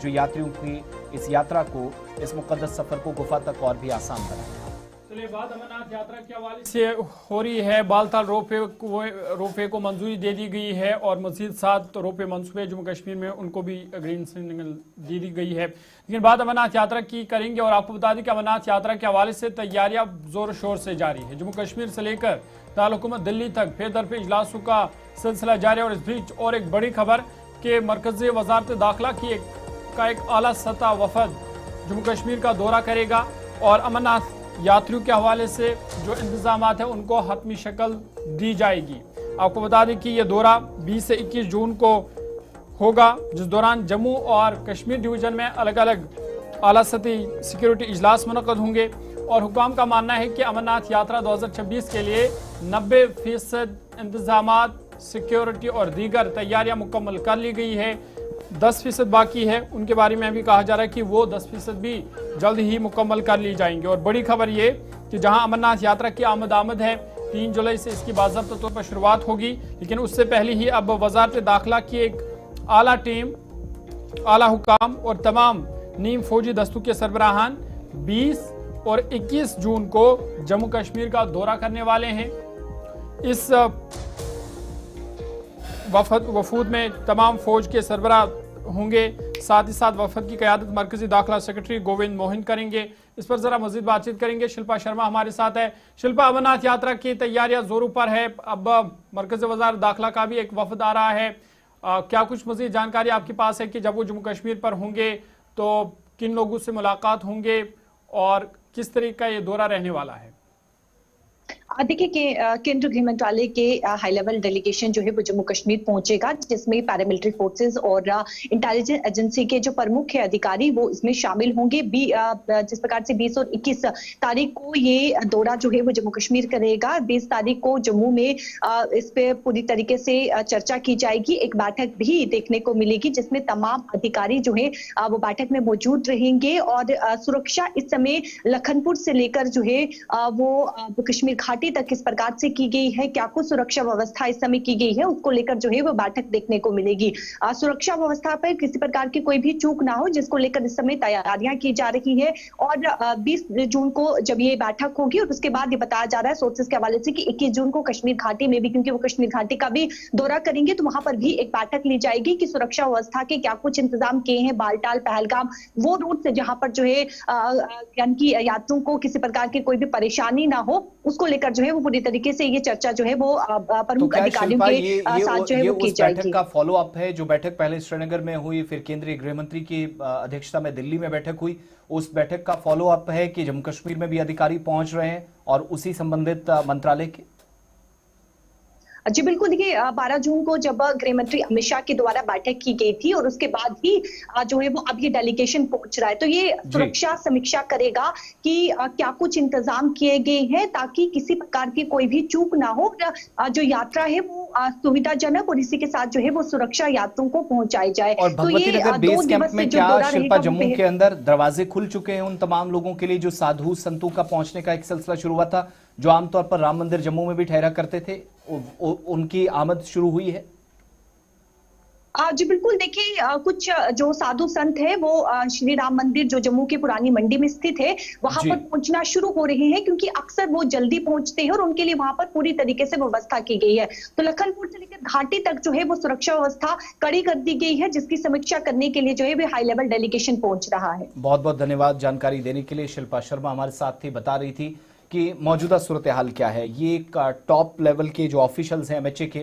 जो यात्रियों की इस यात्रा को, इस मुकद्दस सफ़र को गुफा तक और भी आसान बनाएगा। चलिए, बात अमरनाथ यात्रा के हवाले से हो रही है। बालताल रोपवे को मंजूरी दे दी गई है और मजीद 7 रोपवे मंसूबे जम्मू कश्मीर में उनको भी ग्रीन सिग्नल दे दी गई है। लेकिन बात अमरनाथ यात्रा की करेंगे और आपको बता दें कि अमरनाथ यात्रा के हवाले से तैयारियां जोर शोर से जारी है। जम्मू कश्मीर से लेकर दारुल-हुकूमत दिल्ली तक फेर दर फेर इजलासों का सिलसिला जारी है। और इस बीच और एक बड़ी खबर कि मरकज़ी वजारत दाखिला की एक आला सतह वफद जम्मू कश्मीर का दौरा करेगा और अमरनाथ यात्रियों के हवाले से जो इंतजामात है उनको हतमी शक्ल दी जाएगी। आपको बता दें कि यह दौरा 20 से 21 जून को होगा, जिस दौरान जम्मू और कश्मीर डिवीजन में अलग अलग आला सतही सिक्योरिटी इजलास मुनक़द होंगे। और हुकाम का मानना है कि अमरनाथ यात्रा 2026 के लिए 90% इंतजामात, सिक्योरिटी और दीगर तैयारियां मुकम्मल कर ली गई है। 10% बाकी है, उनके बारे में भी कहा जा रहा है कि वो 10% भी जल्द ही मुकम्मल कर ली जाएंगे। और बड़ी खबर ये कि जहां अमरनाथ यात्रा की आमद है, 3 जुलाई से इसकी बाज़ाब्ता तौर पर शुरुआत होगी, लेकिन उससे पहले ही अब वजारत दाखिला की एक आला टीम, आला हुकाम और तमाम नीम फौजी दस्तों के सरबराहान 20 और 21 जून को जम्मू कश्मीर का दौरा करने वाले हैं। इस वफूद में तमाम फौज के सरबराह होंगे, साथ ही साथ वफद की क़यादत मरकजी दाखिला सेक्रेटरी गोविंद मोहन करेंगे। इस पर जरा मजीद बातचीत करेंगे। शिल्पा शर्मा हमारे साथ है। शिल्पा, अमरनाथ यात्रा की तैयारियां जोरों पर है, अब मरकजी वज़ारत दाखिला का भी एक वफद आ रहा है, क्या कुछ मजीद जानकारी आपके पास है कि जब वो जम्मू कश्मीर पर होंगे तो किन लोगों से मुलाकात होंगे और किस तरीके का ये दौरा रहने वाला है? देखिए केंद्रीय गृह मंत्रालय के हाई लेवल डेलीगेशन जो है वो जम्मू कश्मीर पहुंचेगा, जिसमें पैरामिलिट्री फोर्सेस और इंटेलिजेंस एजेंसी के जो प्रमुख अधिकारी वो इसमें शामिल होंगे। जिस प्रकार से 20 और 21 तारीख को ये दौरा जो है वो जम्मू कश्मीर करेगा। 20 तारीख को जम्मू में इस पे पूरी तरीके से चर्चा की जाएगी। एक बैठक भी देखने को मिलेगी जिसमें तमाम अधिकारी जो है वो बैठक में मौजूद रहेंगे। और सुरक्षा इस समय लखनपुर से लेकर जो है वो कश्मीर घाटी तक किस प्रकार से की गई है, क्या कुछ सुरक्षा व्यवस्था इस समय की गई है, उसको लेकर जो है वो बैठक देखने को मिलेगी। सुरक्षा व्यवस्था पर किसी प्रकार की कोई भी चूक ना हो, जिसको लेकर इस समय तैयारियां की जा रही है। और 20 जून को जब ये बैठक होगी और उसके बाद ये बताया जा रहा है सोर्सेस के हवाले से कि 21 जून को कश्मीर घाटी में भी, क्योंकि वो कश्मीर घाटी का भी दौरा करेंगे, तो वहां पर भी एक बैठक ली जाएगी कि सुरक्षा व्यवस्था के क्या कुछ इंतजाम किए हैं। बालटाल, पहलगाम, वो रूट से जहां पर जो है यानी कि यात्रियों को किसी प्रकार की कोई भी परेशानी ना हो, उसको लेकर जो है वो पूरी तरीके से ये चर्चा जो है वो प्रमुख अधिकारियों के साथ जो है वो की जाएगी। बैठक का फॉलो अप है जो बैठक पहले श्रीनगर में हुई, फिर केंद्रीय गृह मंत्री की अध्यक्षता में दिल्ली में बैठक हुई, उस बैठक का फॉलो अप है कि जम्मू कश्मीर में भी अधिकारी पहुंच रहे हैं और उसी संबंधित मंत्रालय के। जी बिल्कुल, देखिए 12 जून को जब गृह मंत्री अमित शाह के द्वारा बैठक की गई थी और उसके बाद ही जो है वो अब ये डेलीगेशन पहुंच रहा है, तो ये सुरक्षा समीक्षा करेगा कि क्या कुछ इंतजाम किए गए हैं ताकि किसी प्रकार की कोई भी चूक ना हो, जो यात्रा है वो सुविधाजनक और इसी के साथ जो है वो सुरक्षा यात्रियों को पहुंचाई जाए। और भगवती नगर बेस कैंप में क्या शिल्पा जम्मू के अंदर दरवाजे खुल चुके हैं उन तमाम लोगों के लिए जो साधु संतों का पहुंचने का एक सिलसिला शुरू हुआ था, जो आमतौर पर राम मंदिर जम्मू में भी ठहरा करते थे, उनकी आमद शुरू हुई है? जी बिल्कुल, देखिए कुछ जो साधु संत है वो श्री राम मंदिर जो जम्मू की पुरानी मंडी में स्थित है वहां पर पहुंचना शुरू हो रहे हैं, क्योंकि अक्सर वो जल्दी पहुंचते हैं और उनके लिए वहां पर पूरी तरीके से व्यवस्था की गई है। तो लखनपुर से लेकर घाटी तक जो है वो सुरक्षा व्यवस्था कड़ी कर दी गई है, जिसकी समीक्षा करने के लिए जो है हाई लेवल डेलीगेशन पहुंच रहा है। बहुत बहुत धन्यवाद जानकारी देने के लिए। शिल्पा शर्मा हमारे साथ थी, बता रही थी कि मौजूदा सूरत हाल क्या है। ये एक टॉप लेवल के जो ऑफिशियल्स हैं एमएचए के,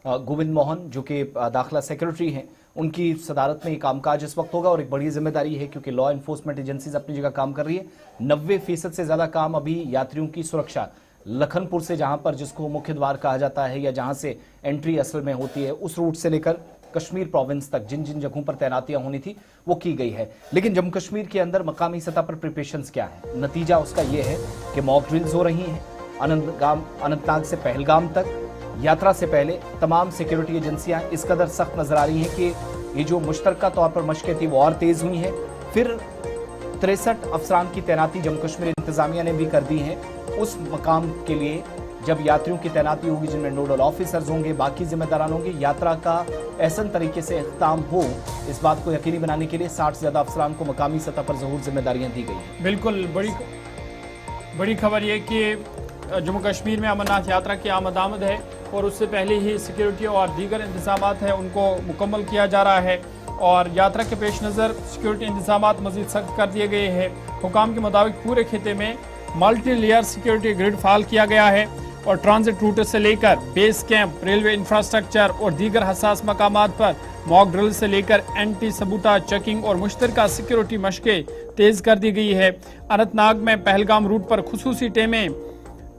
गोविंद मोहन जो कि दाखिला सेक्रेटरी हैं, उनकी सदारत में ये कामकाज इस वक्त होगा और एक बड़ी जिम्मेदारी है क्योंकि लॉ एनफोर्समेंट एजेंसीज अपनी जगह काम कर रही है। 90% से ज़्यादा काम अभी यात्रियों की सुरक्षा लखनपुर से, जहां पर जिसको मुख्य द्वार कहा जाता है या जहां से एंट्री असल में होती है, उस रूट से लेकर कश्मीर प्रोविंस तक जिन जिन जगहों पर तैनातियां होनी थी वो की गई है। लेकिन जम्मू कश्मीर के अंदर मकामी सतह पर प्रिपरेशंस क्या है? नतीजा उसका ये है कि मॉक ड्रिल्स हो रही हैं अनंतनाग से पहलगाम तक। यात्रा से पहले तमाम सिक्योरिटी एजेंसियां इस कदर सख्त नजर आ रही हैं कि ये जो मुश्तरका तौर पर मशकें थी वो और तेज हुई हैं। फिर 63 अफसरान की तैनाती जम्मू कश्मीर इंतजामिया ने भी कर दी है उस मकाम के लिए जब यात्रियों की तैनाती होगी, जिनमें नोडल ऑफिसर्स होंगे, बाकी जिम्मेदारान होंगे। यात्रा का ऐसा तरीके से इख्तिताम हो, इस बात को यकीनी बनाने के लिए 60 से ज़्यादा अफसरान को मकामी सतह पर ज़रूर जिम्मेदारियां दी गई। बिल्कुल, बड़ी खबर ये कि जम्मू कश्मीर में अमरनाथ यात्रा की आमद है और उससे पहले ही सिक्योरिटी और दीगर इंतजाम हैं उनको मुकम्मल किया जा रहा है और यात्रा के पेश नज़र सिक्योरिटी इंतजाम मज़ीद सख्त कर दिए गए हैं। हुकाम के मुताबिक पूरे खिते में मल्टी लेयर सिक्योरिटी ग्रिड फाल किया गया है और ट्रांजिट रूट से लेकर बेस कैंप, रेलवे इंफ्रास्ट्रक्चर और दीगर हसास मकामात पर मॉक ड्रिल से लेकर एंटी सबूता चेकिंग और मुश्तरका सिक्योरिटी मशकें तेज कर दी गई है। अनंतनाग में पहलगाम रूट पर खुसूसी टीमें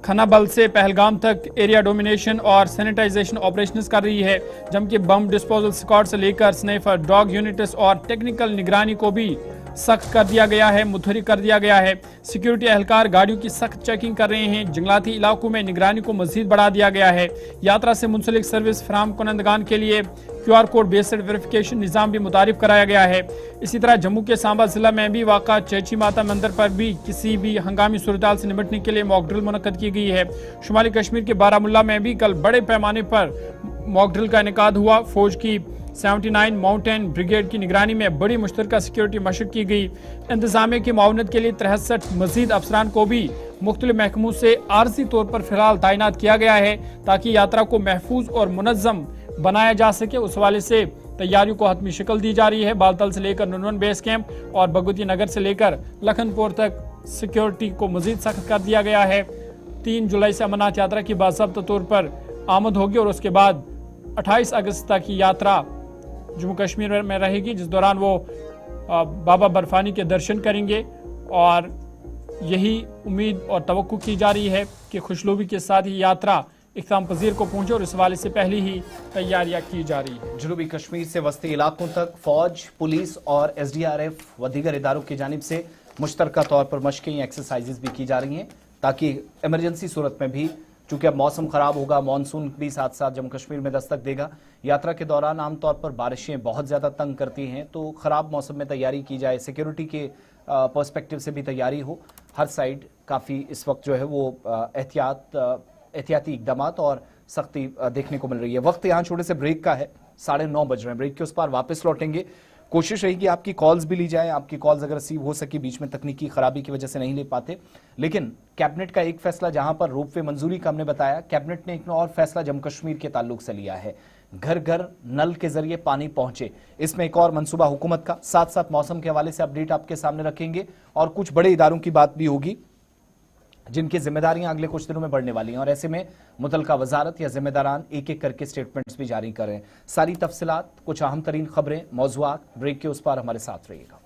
खनाबल से पहलगाम तक एरिया डोमिनेशन और सैनिटाइजेशन ऑपरेशंस कर रही है, जबकि बम डिस्पोजल स्क्वाड से लेकर स्नाइपर डॉग यूनिट्स और टेक्निकल निगरानी को भी सख्त कर दिया गया है, मुतहरी कर दिया गया है। सिक्योरिटी एहलकार गाड़ियों की सख्त चेकिंग कर रहे हैं। जंगलाती इलाकों में निगरानी को मजीद बढ़ा दिया गया है। यात्रा से मुंसलिक सर्विस फराहम कुनंदगान के लिए QR कोड बेस्ड वेरिफिकेशन निज़ाम भी मुतारिफ कराया गया है। इसी तरह जम्मू के सांबा जिला में भी वाक़ा चेची माता मंदिर पर भी किसी भी हंगामी सूरत से निपटने के लिए मॉक ड्रिल मुनक्कद की गई है। शुमाली कश्मीर के बारामुल्ला में भी कल बड़े पैमाने पर मॉक ड्रिल का इनेकाद हुआ। फौज की 79 माउंटेन ब्रिगेड की निगरानी में बड़ी मुश्तरका सिक्योरिटी मशक की गई। इंतजामिया की मावनत के लिए 63 मजीद अफसरान को भी मुख्तलिफ महकमों से आर्जी तौर पर फिलहाल तैनात किया गया है ताकि यात्रा को महफूज और मुनज़्ज़म बनाया जा सके। उस हवाले से तैयारियों को हतमी शक्ल दी जा रही है। बालतल से लेकर नुनवन बेस कैंप और भगवती नगर से लेकर लखनपुर तक सिक्योरिटी को मजीद सख्त कर दिया गया है। 3 जुलाई से अमरनाथ यात्रा की बाज़ाब्ता तौर पर आमद होगी और उसके बाद 28 अगस्त तक की यात्रा जम्मू कश्मीर में रहेगी, जिस दौरान वो बाबा बर्फानी के दर्शन करेंगे और यही उम्मीद और तवक्को की जा रही है कि खुशनुमी के साथ ही यात्रा इख्तिताम पजीर को पहुंचे और इस हवाले से पहले ही तैयारियां की जा रही है। जनूबी कश्मीर से वस्ती इलाकों तक फौज, पुलिस और एसडीआरएफ व दीगर इदारों की जानिब से मुश्तरका तौर पर मशकें एक्सरसाइजेज भी की जा रही हैं ताकि इमरजेंसी सूरत में भी, चूंकि अब मौसम खराब होगा, मानसून भी साथ साथ जम्मू कश्मीर में दस्तक देगा, यात्रा के दौरान आमतौर पर बारिशें बहुत ज़्यादा तंग करती हैं, तो ख़राब मौसम में तैयारी की जाए, सिक्योरिटी के पर्सपेक्टिव से भी तैयारी हो। हर साइड काफ़ी इस वक्त जो है वो एहतियाती इकदाम और सख्ती देखने को मिल रही है। वक्त यहाँ छोटे से ब्रेक का है, 9:30 बज रहे हैं। ब्रेक के उस पार वापस लौटेंगे। कोशिश रहेगी आपकी कॉल्स भी ली जाए, आपकी कॉल्स अगर रिसीव हो सके, बीच में तकनीकी खराबी की वजह से नहीं ले पाते। लेकिन कैबिनेट का एक फैसला, जहां पर रोपवे मंजूरी का हमने बताया, कैबिनेट ने एक और फैसला जम्मू कश्मीर के ताल्लुक से लिया है, घर घर नल के जरिए पानी पहुंचे। इसमें एक और मंसूबा हुकूमत का, साथ साथ मौसम के हवाले से अपडेट आपके सामने रखेंगे और कुछ बड़े इदारों की बात भी होगी जिनकी जिम्मेदारियां अगले कुछ दिनों में बढ़ने वाली हैं और ऐसे में मुतलका वजारत या जिम्मेदारान एक एक करके स्टेटमेंट्स भी जारी कर रहे हैं। सारी तफसीलात, कुछ अहम तरीन खबरें, मौज़ूआत, ब्रेक के उस पार हमारे साथ रहिएगा।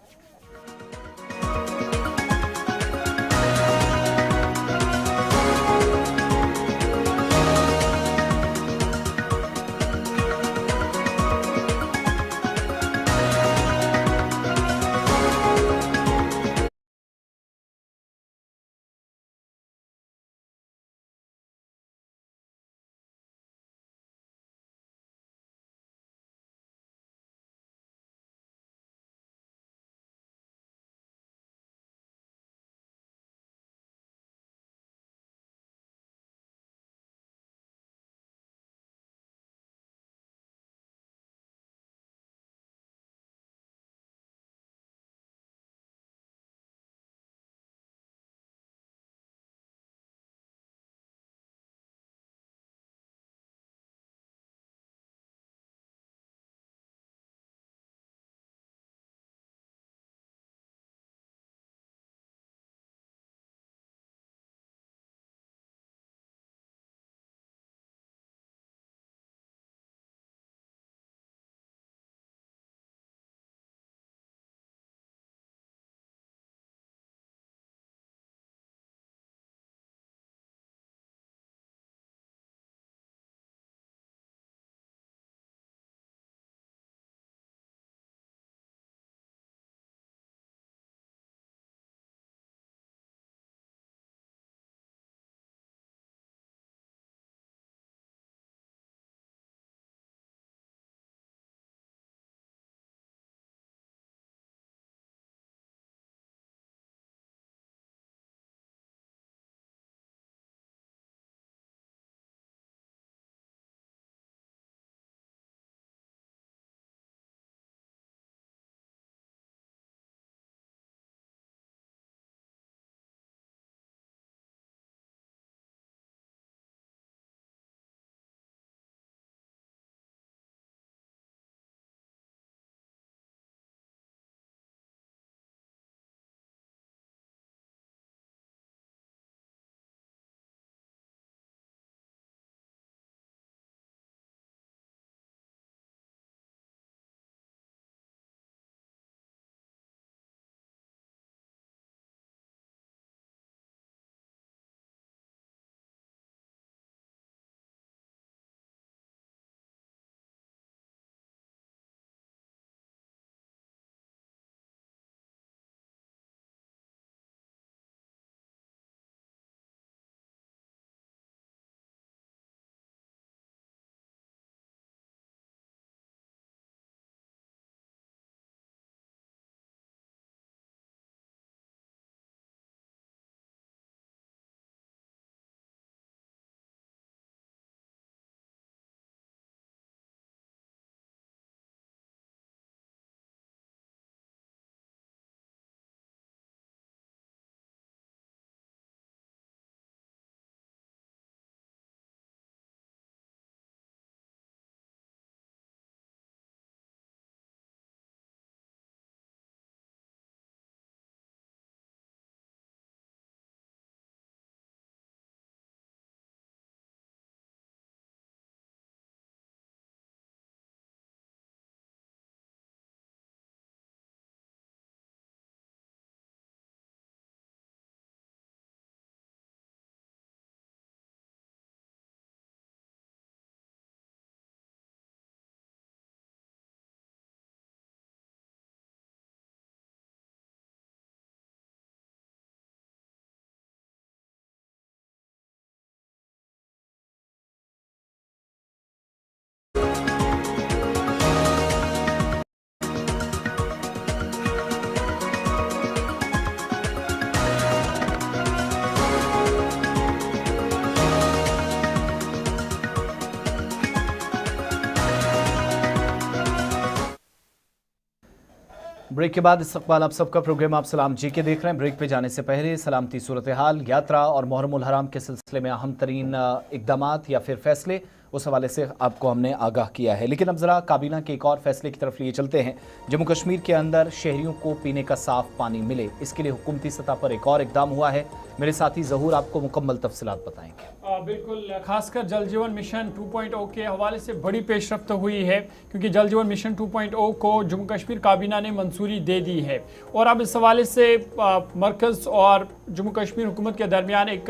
ब्रेक के बाद इस्तकबाल आप सबका प्रोग्राम आप सलाम जी के देख रहे हैं। ब्रेक पे जाने से पहले सलामती सूरत हाल, यात्रा और मुहर्रम उल हराम के सिलसिले में अहम तरीन इकदामात या फिर फैसले, उस हवाले से आपको हमने आगाह किया है। लेकिन अब ज़रा काबीना के एक और फैसले की तरफ लिए चलते हैं। जम्मू कश्मीर के अंदर शहरियों को पीने का साफ पानी मिले, इसके लिए हुकूमती सतह पर एक और इकदाम हुआ है। मेरे साथी ज़हूर आपको मुकम्मल तफसीलात बताएंगे। बिल्कुल, खासकर जल जीवन मिशन 2.0 के हवाले से बड़ी पेशरफ्त हुई है, क्योंकि जल जीवन मिशन 2.0 को जम्मू कश्मीर काबीना ने मंजूरी दे दी है। और अब इस हवाले से मरकज़ और जम्मू कश्मीर हुकूमत के दरमियान एक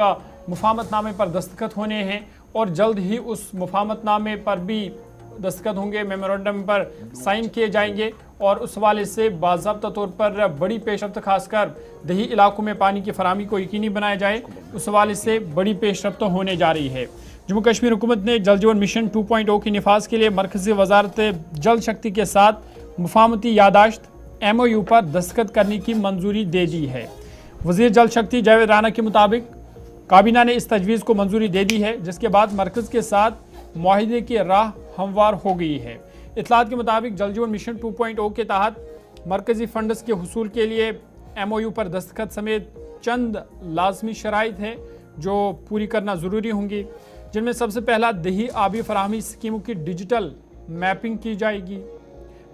मुफाहमतनामे पर दस्तखत होने हैं और जल्द ही उस मुफाहमतनामे पर भी दस्तखत होंगे, मेमोरेंडम पर साइन किए जाएंगे और उस हवाले से बाज़ाब्ता तौर पर बड़ी पेशरफ्त, खासकर दही इलाकों में पानी की फराहमी को यकीनी बनाया जाए, उस हवाले से बड़ी पेशरफ्त होने जा रही है। जम्मू कश्मीर हुकूमत ने जल जीवन मिशन 2.0 की निफाज के लिए मरकज़ी वजारत जल शक्ति के साथ मुफाहमती यादाश्त MOU पर दस्तखत करने की मंजूरी दे दी है। वज़ीर जल शक्ति जावेद राना के मुताबिक काबीना ने इस तजवीज़ को मंजूरी दे दी है, जिसके बाद मरकज़ के साथ मुआहिदे की राह हमवार हो गई है। इत्तलात के मुताबिक जल जीवन मिशन 2.0 के तहत मरकज़ी फंड्स के हुसूल के लिए MOU पर दस्तखत समेत चंद लाजमी शराइत हैं जो पूरी करना ज़रूरी होंगी, जिनमें सबसे पहला दही आबी फराहमी स्कीमों की डिजिटल मैपिंग की जाएगी,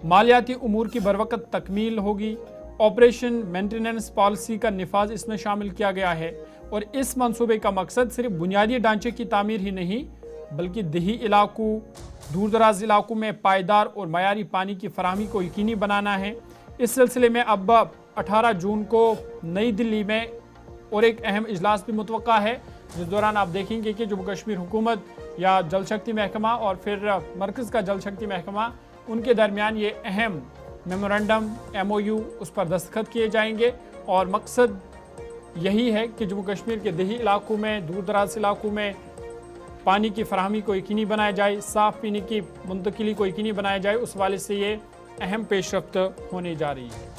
मालियाती उमूर की बरवकत तकमील होगी, ऑपरेशन मेंटेनेंस पॉलिसी का निफाज इसमें शामिल किया गया है और इस मंसूबे का मकसद सिर्फ बुनियादी ढांचे की तामीर ही नहीं बल्कि दही इलाकों, दूर दराज इलाकों में पायदार और मयारी पानी की फराहमी को यकीनी बनाना है। इस सिलसिले में अब 18 जून को नई दिल्ली में और एक अहम इजलास भी मुतवक्का है, जिस दौरान आप देखेंगे कि जम्मू कश्मीर हुकूमत या जल शक्ति महकमा और फिर मरकज़ का जल शक्ति महकमा, उनके दरमियान ये अहम मेमोरेंडम MOU उस पर दस्तखत किए जाएंगे और मकसद यही है कि जम्मू कश्मीर के दही इलाकों में, दूर दराज इलाकों में पानी की फराहमी को यकीनी बनाया जाए, साफ़ पीने की मुंतकिली को यकीनी बनाया जाए। उस वाले से ये अहम पेशरफ्त होने जा रही है।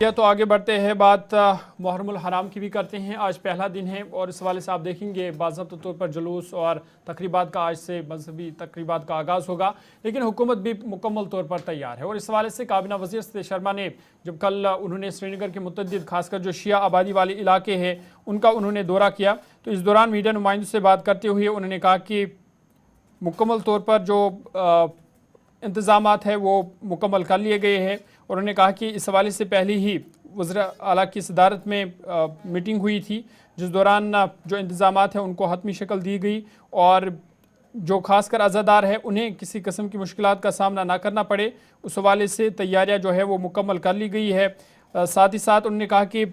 या तो आगे बढ़ते हैं, बात मुहर्रम उल हराम की भी करते हैं। आज पहला दिन है और इस हवाले से आप देखेंगे बाज़ाब्ता तौर पर जुलूस और तकरीबात का आज से मजहबी तकरीबात का आगाज़ होगा, लेकिन हुकूमत भी मुकम्मल तौर पर तैयार है। और इस हवाले से काबीना वज़ीर सतीश शर्मा ने जब कल उन्होंने श्रीनगर के मुतअद्दिद खासकर जो शिया आबादी वाले इलाके हैं उनका उन्होंने दौरा किया, तो इस दौरान मीडिया नुमाइंदों से बात करते हुए उन्होंने कहा कि मुकम्मल तौर पर जो इंतज़ामात है वो मुकम्मल कर लिए गए हैं। और उन्होंने कहा कि इस हवाले से पहले ही वज़ीर आला की सदारत में मीटिंग हुई थी, जिस दौरान जो इंतज़ामात हैं उनको हतमी शक्ल दी गई और जो खासकर अज़ादार है उन्हें किसी किस्म की मुश्किलात का सामना ना करना पड़े, उस हवाले से तैयारियां जो है वो मुकम्मल कर ली गई है। साथ ही साथ उन्होंने कहा कि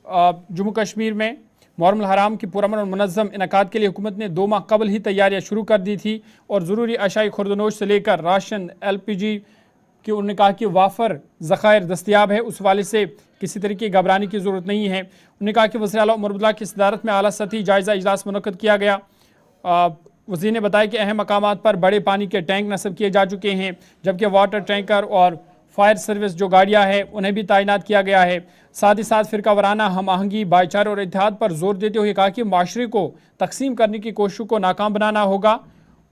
जम्मू कश्मीर में मुहर्रम उल हराम की पुरअमन और मुनज़्ज़म इनकाद के लिए हुकूमत ने 2 माह कबल ही तैयारियां शुरू कर दी थी और ज़रूरी अशाई खुर्दनोश से लेकर राशन, LPG कि उन्होंने कहा कि वाफर ज़खायर दस्तियाब है, उस वाले से किसी तरीके की घबराने की ज़रूरत नहीं है। उन्होंने कहा कि वज़ीर आला उमर अब्दुल्ला की सदारत में आला सतही जायज़ा इजलास मुनक़्क़द किया गया। वज़ीर ने बताया कि अहम मकामात पर बड़े पानी के टैंक नस्ब किए जा चुके हैं, जबकि वाटर टैंकर और फायर सर्विस जो गाड़ियाँ हैं उन्हें भी तैनात किया गया है। साथ ही साथ फ़िरका वाराना हम आहंगी, भाईचारे और इत्तेहाद पर जोर देते हुए कहा कि माशरे को तकसीम करने की कोशिश को नाकाम बनाना होगा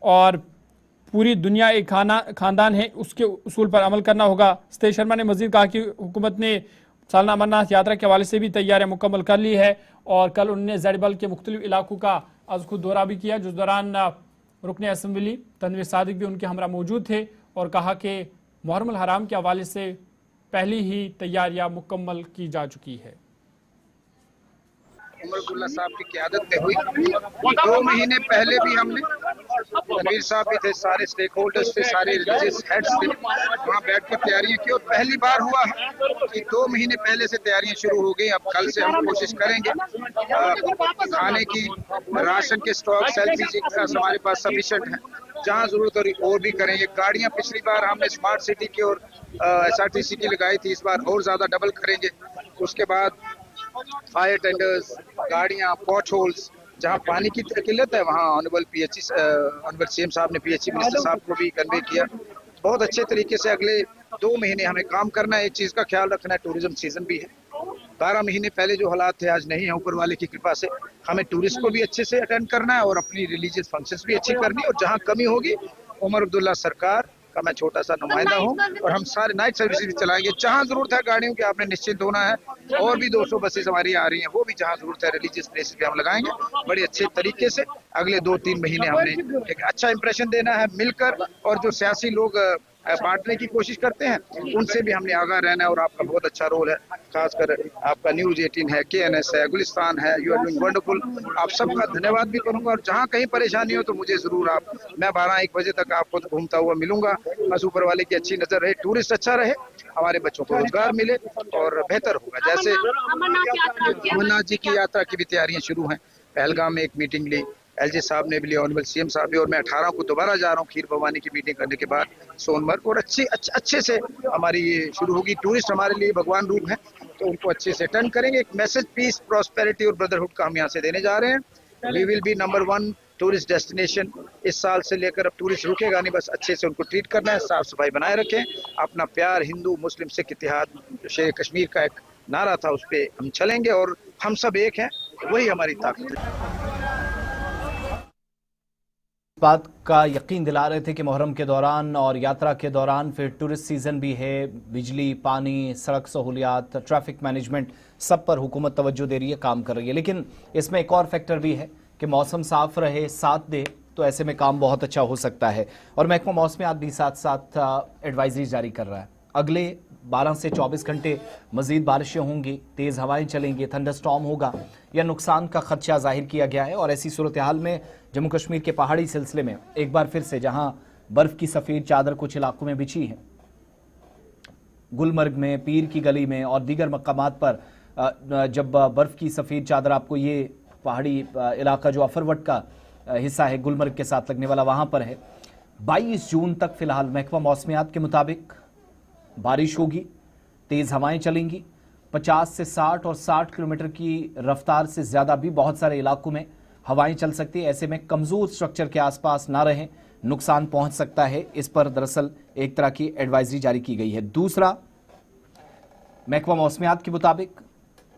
और पूरी दुनिया एक ख़ानदान है, उसके उसूल पर अमल करना होगा। सतीश शर्मा ने मज़ीद कहा कि हुकूमत ने सालाना अमरनाथ यात्रा के हवाले से भी तैयारियां मुकम्मल कर ली है और कल उन्होंने ज़ेडबल के मुख्तलिफ इलाकों का आज खुद दौरा भी किया, जिस दौरान रुकन असम्बली तनवीर सादिक भी उनके हमरा मौजूद थे और कहा कि मुहर्रम उल हराम के हवाले से पहले ही तैयारियां मुकम्मल की जा चुकी है। उमर अब्दुल्ला साहब की क़यादत में हुई। 2 महीने पहले भी हमने, तनवीर साहब भी थे, सारे स्टेक होल्डर्स थे, सारे रिलीजियस हेड्स थे, वहाँ बैठ कर तैयारियां की और पहली बार हुआ कि 2 महीने पहले से तैयारियां शुरू हो गई। अब कल से हम कोशिश करेंगे खाने की, राशन के स्टॉक, LPG का हमारे पास सफिशेंट है, जहाँ जरूरत और भी करेंगे। गाड़ियाँ पिछली बार हमने स्मार्ट सिटी की और SRTC की लगाई थी, इस बार और ज़्यादा डबल करेंगे उसके बाद फायर टेंडर्स, गाड़ियां, पॉट होल्स, जहां पानी की किल्लत है वहां ऑनरेबल सीएम साहब ने पीएचई मिनिस्टर साहब को भी कन्वे किया। बहुत अच्छे तरीके से अगले 2 महीने हमें काम करना है। एक चीज का ख्याल रखना है, टूरिज्म सीजन भी है। 12 महीने पहले जो हालात थे आज नहीं है, ऊपर वाले की कृपा से हमें टूरिस्ट को भी अच्छे से अटेंड करना है और अपनी रिलीजियस फंक्शंस भी अच्छी करनी है। और जहां कमी होगी, उमर अब्दुल्ला सरकार का मैं छोटा सा नुमाइंदा हूं और हम सारे नाइट सर्विसेज भी चलाएंगे। जहां जरूरत है गाड़ियों की, आपने निश्चिंत होना है। और भी 200 बसेस हमारी आ रही हैं, वो भी जहां जरूरत है रिलीजियस प्लेसेस पे हम लगाएंगे बड़े अच्छे तरीके से। अगले 2-3 महीने हमने एक अच्छा इंप्रेशन देना है मिलकर, और जो सियासी लोग बांटने की कोशिश करते हैं उनसे भी हमने आगाह रहना है। और आपका बहुत अच्छा रोल है, खासकर आपका न्यूज 18 है, KNS है, गुलिस्तान है, यू आर डूइंग वंडरफुल। आप सबका धन्यवाद भी करूंगा। और जहां कहीं परेशानी हो तो मुझे जरूर मैं 12-1 बजे तक आपको घूमता हुआ मिलूंगा। बस ऊपर वाले की अच्छी नजर रहे, टूरिस्ट अच्छा रहे, हमारे बच्चों को रोजगार मिले और बेहतर होगा। जैसे अमरनाथ जी की यात्रा की भी तैयारियां शुरू हैं। पहलगाम में एक मीटिंग ली, LG साहब ने भी लिया, ऑनरेबल सीएम साहब भी, और मैं 18 को दोबारा जा रहा हूँ खीर भवानी की मीटिंग करने के बाद सोनमर्ग। और अच्छे से हमारी ये शुरू होगी। टूरिस्ट हमारे लिए भगवान रूप है, तो उनको अच्छे से अटेंड करेंगे। एक मैसेज पीस, प्रॉस्पेरिटी और ब्रदरहुड का हम यहाँ से देने जा रहे हैं। We will be number 1 tourist destination. इस साल से लेकर अब टूरिस्ट रुकेगा नहीं, बस अच्छे से उनको ट्रीट करना है, साफ सफाई बनाए रखें। अपना प्यार हिंदू मुस्लिम सिख इत्तेहाद, शेर कश्मीर का एक नारा था, उस पर हम चलेंगे और हम सब एक हैं, वही हमारी ताकत है। बात का यकीन दिला रहे थे कि मुहर्रम के दौरान और यात्रा के दौरान फिर टूरिस्ट सीजन भी है, बिजली, पानी, सड़क सहूलियात, ट्रैफिक मैनेजमेंट, सब पर हुकूमत तवज्जो दे रही है, काम कर रही है। लेकिन इसमें एक और फैक्टर भी है कि मौसम साफ रहे, साथ दे, तो ऐसे में काम बहुत अच्छा हो सकता है। और महकमा मौसमियात भी साथ साथ एडवाइजरी जारी कर रहा है। अगले 12 से 24 घंटे मजीद बारिशें होंगी, तेज़ हवाएं चलेंगी, थंडरस्टॉर्म होगा या नुकसान का खदशा जाहिर किया गया है। और ऐसी सूरत हाल में जम्मू कश्मीर के पहाड़ी सिलसिले में एक बार फिर से जहां बर्फ़ की सफ़ेद चादर कुछ इलाकों में बिछी है, गुलमर्ग में, पीर की गली में और दीगर मकामात पर जब बर्फ़ की सफ़ेद चादर, आपको ये पहाड़ी इलाका जो अफरवट का हिस्सा है गुलमर्ग के साथ लगने वाला, वहाँ पर है। 22 जून तक फ़िलहाल महकमा मौसमियात के मुताबिक बारिश होगी, तेज़ हवाएं चलेंगी, 50 से 60 और 60 किलोमीटर की रफ्तार से ज़्यादा भी बहुत सारे इलाकों में हवाएं चल सकती है। ऐसे में कमज़ोर स्ट्रक्चर के आसपास ना रहें, नुकसान पहुंच सकता है। इस पर दरअसल एक तरह की एडवाइजरी जारी की गई है। दूसरा, महकमा मौसमियात के मुताबिक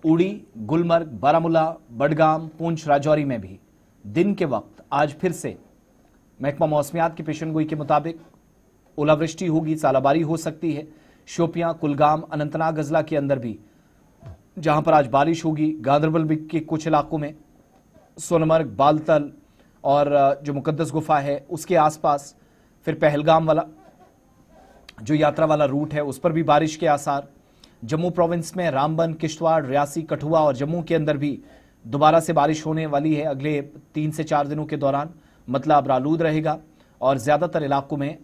उड़ी, गुलमर्ग, बारामूला, बडगाम, पूंछ, राजौरी में भी दिन के वक्त आज फिर से महकमा मौसमियात की पेशनगोई के मुताबिक ओलावृष्टि होगी, सालाबारी हो सकती है। शोपियां, कुलगाम, अनंतनाग अजला के अंदर भी जहां पर आज बारिश होगी, गांदरबल के कुछ इलाकों में, सोनमर्ग, बालतल और जो मुकद्दस गुफा है उसके आसपास, फिर पहलगाम वाला जो यात्रा वाला रूट है उस पर भी बारिश के आसार। जम्मू प्रोविंस में रामबन, किश्तवाड़, रियासी, कठुआ और जम्मू के अंदर भी दोबारा से बारिश होने वाली है अगले 3 से 4 दिनों के दौरान। मतलब आबरालूद रहेगा और ज़्यादातर इलाकों में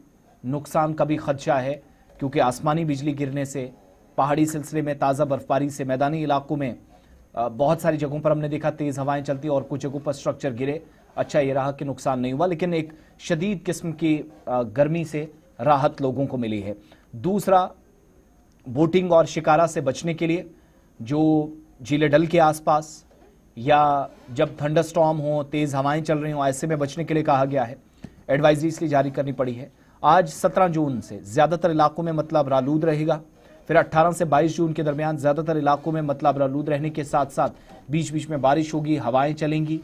नुकसान का भी खदशा है, क्योंकि आसमानी बिजली गिरने से, पहाड़ी सिलसिले में ताज़ा बर्फबारी से, मैदानी इलाकों में बहुत सारी जगहों पर हमने देखा तेज़ हवाएं चलती और कुछ जगहों पर स्ट्रक्चर गिरे। अच्छा ये रहा कि नुकसान नहीं हुआ, लेकिन एक शदीद किस्म की गर्मी से राहत लोगों को मिली है। दूसरा, बोटिंग और शिकारा से बचने के लिए जो झीले डल के आसपास या जब थंडरस्टॉर्म हो, तेज़ हवाएं चल रही हों, ऐसे में बचने के लिए कहा गया है। एडवाइजरी इसलिए जारी करनी पड़ी है। आज 17 जून से ज़्यादातर इलाकों में मतलब आबरालूद रहेगा, फिर 18 से 22 जून के दरमियान ज़्यादातर इलाकों में मतलब आबरालूद रहने के साथ साथ बीच बीच में बारिश होगी, हवाएं चलेंगी,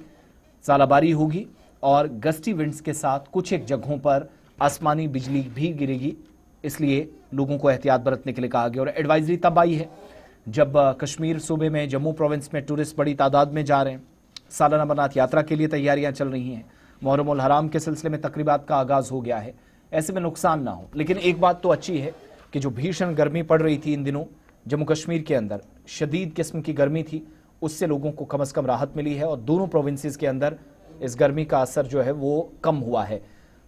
सालाबारी होगी और गस्टी विंड्स के साथ कुछ एक जगहों पर आसमानी बिजली भी गिरेगी। इसलिए लोगों को एहतियात बरतने के लिए कहा गया। और एडवाइजरी तब आई है जब कश्मीर सूबे में, जम्मू प्रोविंस में टूरिस्ट बड़ी तादाद में जा रहे हैं। सालाना अमरनाथ यात्रा के लिए तैयारियां चल रही हैं, मुहर्रम उल हराम के सिलसिले में तकरीबात का आगाज़ हो गया है। ऐसे में नुकसान ना हो। लेकिन एक बात तो अच्छी है कि जो भीषण गर्मी पड़ रही थी इन दिनों जम्मू कश्मीर के अंदर, शदीद किस्म की गर्मी थी, उससे लोगों को कम से कम राहत मिली है और दोनों प्रोविंसेस के अंदर इस गर्मी का असर जो है वो कम हुआ है।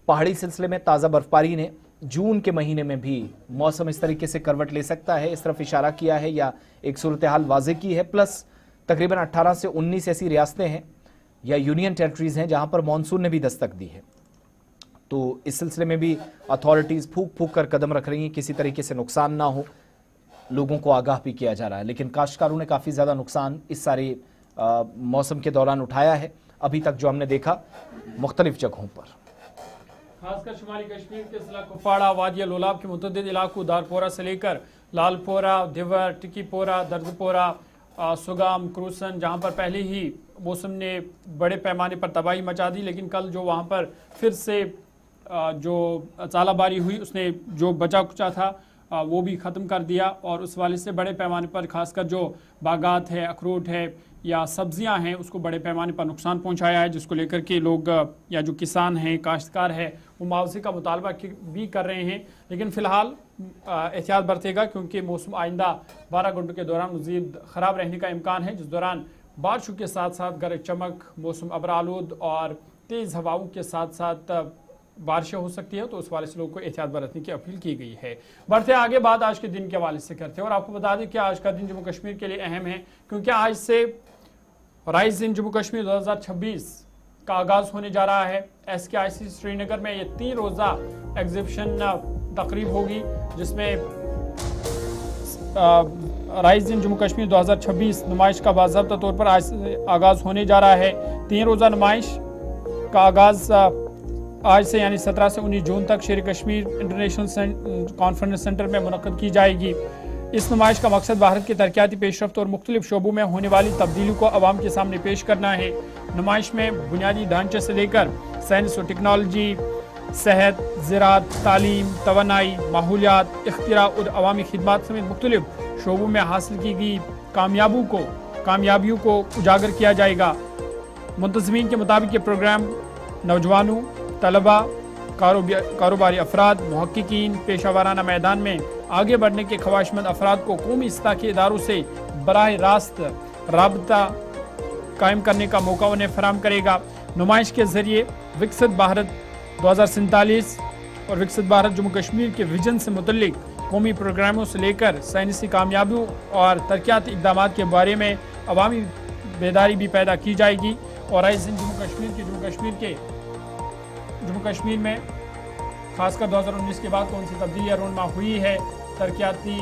पहाड़ी सिलसिले में ताज़ा बर्फबारी ने जून के महीने में भी मौसम इस तरीके से करवट ले सकता है, इस तरफ इशारा किया है या एक सूरत हाल वाज़े की है। प्लस तकरीबन 18 से 19 ऐसी रियासतें हैं या यूनियन टेरिटरीज़ हैं जहाँ पर मानसून ने भी दस्तक दी है। तो इस सिलसिले में भी अथॉरिटीज़ फूक फूक कर कदम रख रही हैं, किसी तरीके से नुकसान ना हो। लोगों को आगाह भी किया जा रहा है। लेकिन काश्तकारों ने काफ़ी ज़्यादा नुकसान इस सारे मौसम के दौरान उठाया है अभी तक जो हमने देखा मुख्तलिफ जगहों पर। खासकर शुमाली कश्मीर के जिला कुपवाड़ा, वादिया लोलाब के मुतअद्दिद इलाकों दारपोरा से लेकर लालपोरा, दिवर, टिकीपोरा, दर्दपोरा, सुगाम, क्रूसन, जहां पर पहले ही मौसम ने बड़े पैमाने पर तबाही मचा दी, लेकिन कल जो वहां पर फिर से जो चालाबारी हुई उसने जो बचा कुचा था वो भी ख़त्म कर दिया और उस वाले से बड़े पैमाने पर खासकर जो बागात है, अखरोट है या सब्जियां हैं उसको बड़े पैमाने पर नुकसान पहुंचाया है, जिसको लेकर के लोग या जो किसान हैं, काश्तकार है, वो मुआवजे का मुतालबा भी कर रहे हैं। लेकिन फ़िलहाल एहतियात बरतेगा क्योंकि मौसम आइंदा 12 घंटों के दौरान मज़ीद ख़राब रहने का इम्कान है, जिस दौरान बारिशों के साथ साथ गरज चमक, मौसम अबरालूद और तेज़ हवाओं के साथ साथ बारिशें हो सकती है। तो उस वाले से लोगों को एहतियात बरतने की अपील की गई है। बढ़ते आगे बात आज के दिन के हवाले से करते हैं और आपको बता दें कि आज का दिन जम्मू कश्मीर के लिए अहम है क्योंकि आज से राइज इन जम्मू कश्मीर 2026 का आगाज़ होने जा रहा है। SKIC श्रीनगर में ये 3 रोज़ा एग्जीबिशन तकरीब होगी जिसमें राइज इन जम्मू कश्मीर 2026 नुमाइश का बाज़ाब्ता तौर पर आज से आगाज़ होने जा रहा है। 3 रोज़ा नुमाइश का आगाज़ आज से यानी 17 से 19 जून तक शेर कश्मीर इंटरनेशनल कॉन्फ्रेंस सेंटर में मुनक़्क़द की जाएगी। इस नुमाइश का मकसद भारत की तरक्याती पेशरफ्त और मुख्तलिफ शोबों में होने वाली तब्दीली को अवाम के सामने पेश करना है। नुमाइश में बुनियादी ढांचे से लेकर साइंस और टेक्नोलॉजी, सेहत, ज़राअत, तालीम, तवानाई, माहौलियात, इख्तिरा और अवामी खिदमात समेत मुख्तलिफ शोबों में हासिल की गई कामयाबियों को उजागर किया जाएगा। मुंतज़मीन के मुताबिक ये प्रोग्राम नौजवानों, तलबा, कारोबारी अफराद, मुहक्किकीन, पेशा वाराना मैदान में आगे बढ़ने के ख्वाहिशमंद अफराद को कौमी सतह के इदारों से बराह रास्त राबता कायम करने का मौका उन्हें फराहम करेगा। नुमाइश के ज़रिए विकसित भारत 2047 और विकसित भारत जम्मू कश्मीर के विजन से मुतल्लिक कौमी प्रोग्रामों से लेकर साइंसी कामयाबियों और तरक्याती इक़दामात के बारे में अवामी बेदारी भी पैदा की जाएगी। और राइज इन जम्मू कश्मीर में खासकर 2019 के बाद कौन सी तब्दीलियाँ रोनमा हुई है, तरक्याती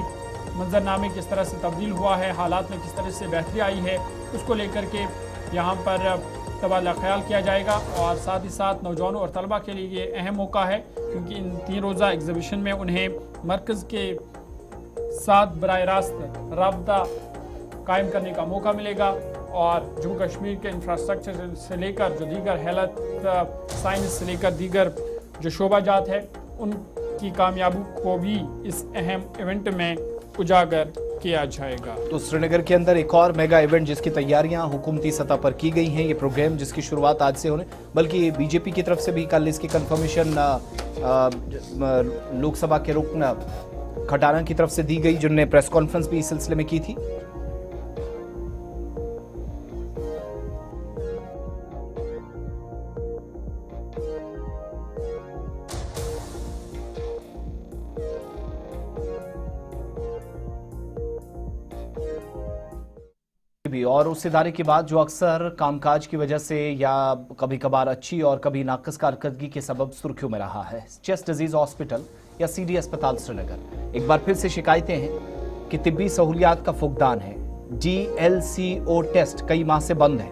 मंजरनामे किस तरह से तब्दील हुआ है, हालात में किस तरह से बेहतरी आई है, उसको लेकर के यहाँ पर तबादला ख्याल किया जाएगा। और साथ ही साथ नौजवानों और तलबा के लिए ये अहम मौका है क्योंकि इन 3 रोज़ा एग्जीबिशन में उन्हें मरकज़ के साथ बराह रास्त राबता कायम करने का मौका मिलेगा और जम्मू कश्मीर के इंफ्रास्ट्रक्चर से लेकर जो दीगर हेल्थ साइंस से लेकर दीगर जो शोबाजात है उनकी कामयाबी को भी इस अहम इवेंट में उजागर किया जाएगा। तो श्रीनगर के अंदर एक और मेगा इवेंट जिसकी तैयारियां हुकूमती सतह पर की गई हैं। ये प्रोग्राम जिसकी शुरुआत आज से होने बल्कि बीजेपी की तरफ से भी कल इसकी कंफर्मेशन लोकसभा के रुकन खटाना की तरफ से दी गई, जिन्होंने प्रेस कॉन्फ्रेंस भी इस सिलसिले में की थी। और उस इदारे के बाद जो अक्सर कामकाज की वजह से या कभी कभार अच्छी और कभी नाकस कारकर्दगी के सबब सुर्खियों में रहा है, चेस्ट डिजीज हॉस्पिटल या CD अस्पताल श्रीनगर एक बार फिर से शिकायतें हैं कि तिब्बी सहूलियात का फुकदान है। DLCO टेस्ट कई माह से बंद है।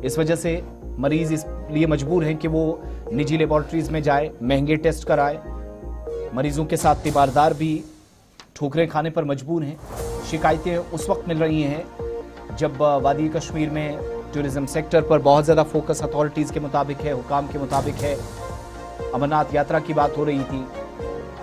इस वजह से मरीज इसलिए मजबूर हैं कि वो निजी लेबॉर्ट्रीज में जाए, महंगे टेस्ट कराए। मरीजों के साथ तीमारदार भी ठोकरें खाने पर मजबूर हैं। शिकायतें उस वक्त मिल रही हैं जब वादी कश्मीर में टूरिज्म सेक्टर पर बहुत ज़्यादा फोकस अथॉरिटीज़ के मुताबिक है, हुकाम के मुताबिक है। अमरनाथ यात्रा की बात हो रही थी,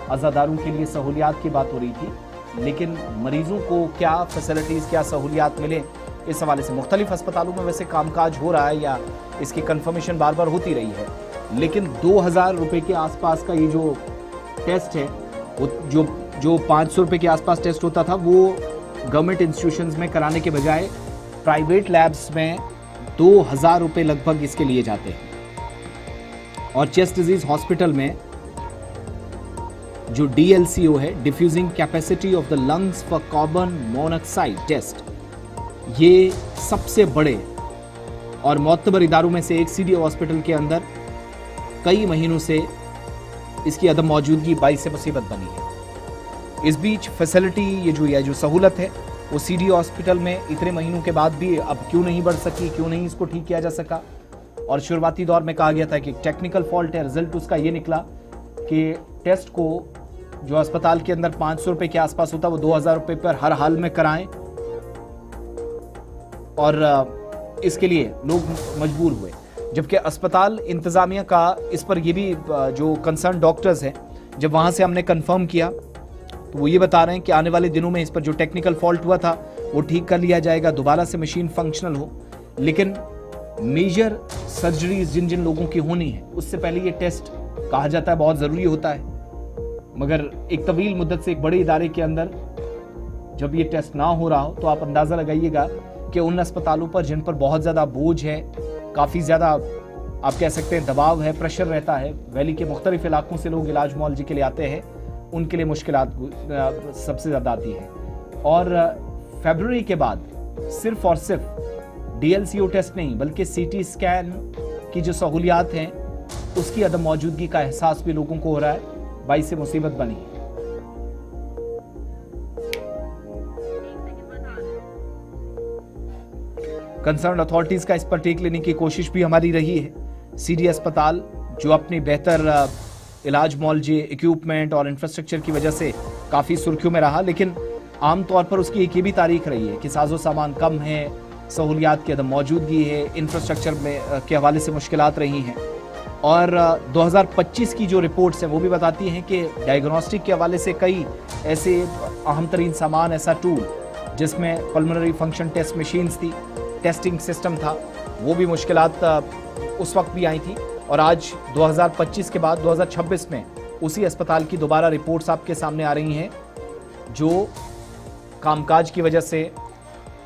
अज़ादारों के लिए सहूलियात की बात हो रही थी, लेकिन मरीजों को क्या फैसिलिटीज़, क्या सहूलियात मिले, इस हवाले से मुख्तलिफ अस्पतालों में वैसे कामकाज हो रहा है या इसकी कंफर्मेशन बार बार होती रही है, लेकिन 2000 रुपये के आसपास का ये जो टेस्ट है, वो जो 500 रुपये के आसपास टेस्ट होता था, वो गवर्नमेंट इंस्टीट्यूशंस में कराने के बजाय प्राइवेट लैब्स में 2000 रुपये लगभग इसके लिए जाते हैं। और चेस्ट डिजीज हॉस्पिटल में जो DLCO है, diffusing capacity of the lungs for carbon monoxide test, ये सबसे बड़े और मोतबर इदारों में से एक CD हॉस्पिटल के अंदर कई महीनों से इसकी अदम मौजूदगी बाइस मुसीबत बनी है। इस बीच फैसिलिटी ये जो सहूलत है वो सीडी हॉस्पिटल में इतने महीनों के बाद भी अब क्यों नहीं बढ़ सकी, क्यों नहीं इसको ठीक किया जा सका। और शुरुआती दौर में कहा गया था कि टेक्निकल फॉल्ट है, रिजल्ट उसका ये निकला कि टेस्ट को जो अस्पताल के अंदर 500 रुपए के आसपास होता वो 2000 रुपए पर हर हाल में कराएं, और इसके लिए लोग मजबूर हुए। जबकि अस्पताल इंतजामिया का इस पर ये भी जो कंसर्न डॉक्टर्स हैं, जब वहां से हमने कंफर्म किया तो वो ये बता रहे हैं कि आने वाले दिनों में इस पर जो टेक्निकल फॉल्ट हुआ था वो ठीक कर लिया जाएगा, दोबारा से मशीन फंक्शनल हो। लेकिन मेजर सर्जरीज जिन जिन लोगों की होनी है उससे पहले ये टेस्ट कहा जाता है बहुत ज़रूरी होता है, मगर एक तवील मुद्दत से एक बड़े इदारे के अंदर जब ये टेस्ट ना हो रहा हो तो आप अंदाज़ा लगाइएगा कि उन अस्पतालों पर जिन पर बहुत ज़्यादा बोझ है, काफ़ी ज़्यादा आप कह सकते हैं दबाव है, प्रेशर रहता है, वैली के मुख्तलिफ इलाकों से लोग इलाज मुआलजे के लिए आते हैं, उनके लिए मुश्किलात सबसे ज़्यादा आती है। और फरवरी के बाद सिर्फ और सिर्फ DLCO टेस्ट नहीं बल्कि CT स्कैन की जो सहूलियात हैं उसकी अदम मौजूदगी का एहसास भी लोगों को हो रहा है, बाइस से मुसीबत बनी। कंसर्न अथॉरिटीज का इस पर टेक लेने की कोशिश भी हमारी रही है। सीडी अस्पताल जो अपनी बेहतर इलाज मुआलजे, इक्विपमेंट और इंफ्रास्ट्रक्चर की वजह से काफ़ी सुर्खियों में रहा, लेकिन आमतौर पर उसकी एक ये भी तारीख रही है कि साजो सामान कम है, सहूलियात की अदम मौजूदगी है, इंफ्रास्ट्रक्चर में के हवाले से मुश्किलात रही हैं। और 2025 की जो रिपोर्ट्स हैं वो भी बताती हैं कि डायग्नोस्टिक के हवाले से कई ऐसे अहम तरीन सामान, ऐसा टूल जिसमें पल्मोनरी फंक्शन टेस्ट मशीन्स थी, टेस्टिंग सिस्टम था, वो भी मुश्किलात उस वक्त भी आई थी। और आज 2025 के बाद 2026 में उसी अस्पताल की दोबारा रिपोर्ट्स आपके सामने आ रही हैं जो कामकाज की वजह से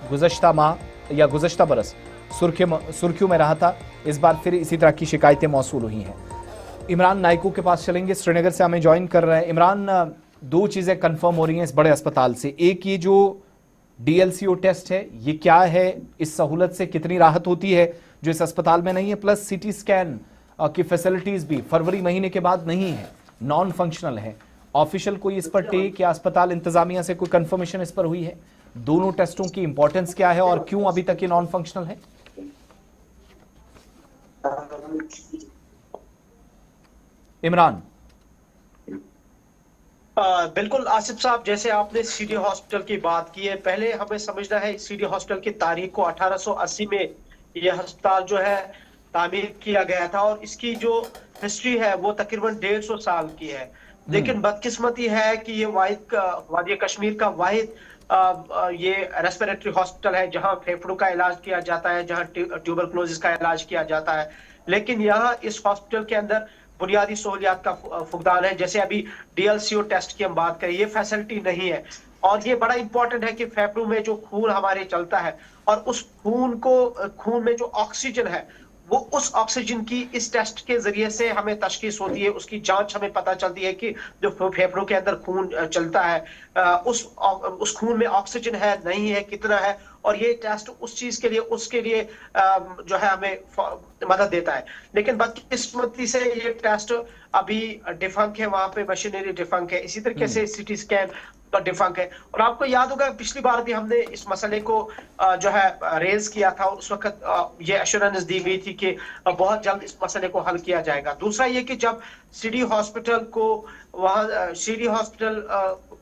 गुज़श्ता माह या गुज़श्ता बरस सुर्खियों में रहा था, इस बार फिर इसी तरह की शिकायतें मौसूल हुई हैं। इमरान नाइको के पास चलेंगे, श्रीनगर से हमें ज्वाइन कर रहे हैं। इमरान, दो चीज़ें कंफर्म हो रही हैं इस बड़े अस्पताल से, एक ये जो DLCO टेस्ट है ये क्या है, इस सहूलत से कितनी राहत होती है जो इस अस्पताल में नहीं है, प्लस CT स्कैन की फैसिलिटीज भी फरवरी महीने के बाद नहीं है, नॉन फंक्शनल है। ऑफिशियल कोई इस पर टेक या अस्पताल इंतजामिया से कोई कंफर्मेशन इस पर हुई है? दोनों टेस्टों की इंपॉर्टेंस क्या है और क्यों अभी तक ये नॉन फंक्शनल है? इमरान। बिल्कुल आसिफ साहब, जैसे आपने सीडी हॉस्पिटल की बात की है, पहले हमें समझना है सीडी हॉस्पिटल की तारीख को 1880 में यह अस्पताल जो है तामीर किया गया था और इसकी जो हिस्ट्री है वो तकरीबन 150 साल की है। लेकिन बदकिस्मती है कि ये वादी कश्मीर का वाहिद ये रेस्पिरेटरी हॉस्पिटल है जहां फेफड़ों का इलाज किया जाता है, जहां ट्यूबरकुलोसिस का इलाज किया जाता है। लेकिन यहाँ इस हॉस्पिटल के अंदर बुनियादी सहूलियात का फुकदान है। जैसे अभी DLCO टेस्ट की हम बात करें, ये फैसिलिटी नहीं है। और ये बड़ा इंपॉर्टेंट है कि फेफड़ों में जो खून हमारे चलता है और उस खून में जो ऑक्सीजन है वो उस ऑक्सीजन की इस टेस्ट के जरिए से हमें तशखीस होती है, उसकी जांच हमें पता चलती है कि जो फेफड़ों के अंदर खून चलता है उस खून में ऑक्सीजन है नहीं है, कितना है। और ये टेस्ट उस चीज के लिए उसके लिए जो है हमें मदद देता है। लेकिन बदकिस्मती से ये टेस्ट अभी डिफंक है, वहां पे मशीनरी डिफंक है, इसी तरीके से CT स्कैन का डिफंक है। और आपको याद होगा पिछली बार भी हमने इस मसले को जो है रेज किया था और उस वक्त ये एश्योरेंस दी गई थी कि बहुत जल्द इस मसले को हल किया जाएगा। दूसरा ये कि जब सीडी हॉस्पिटल को वहाँ सीडी हॉस्पिटल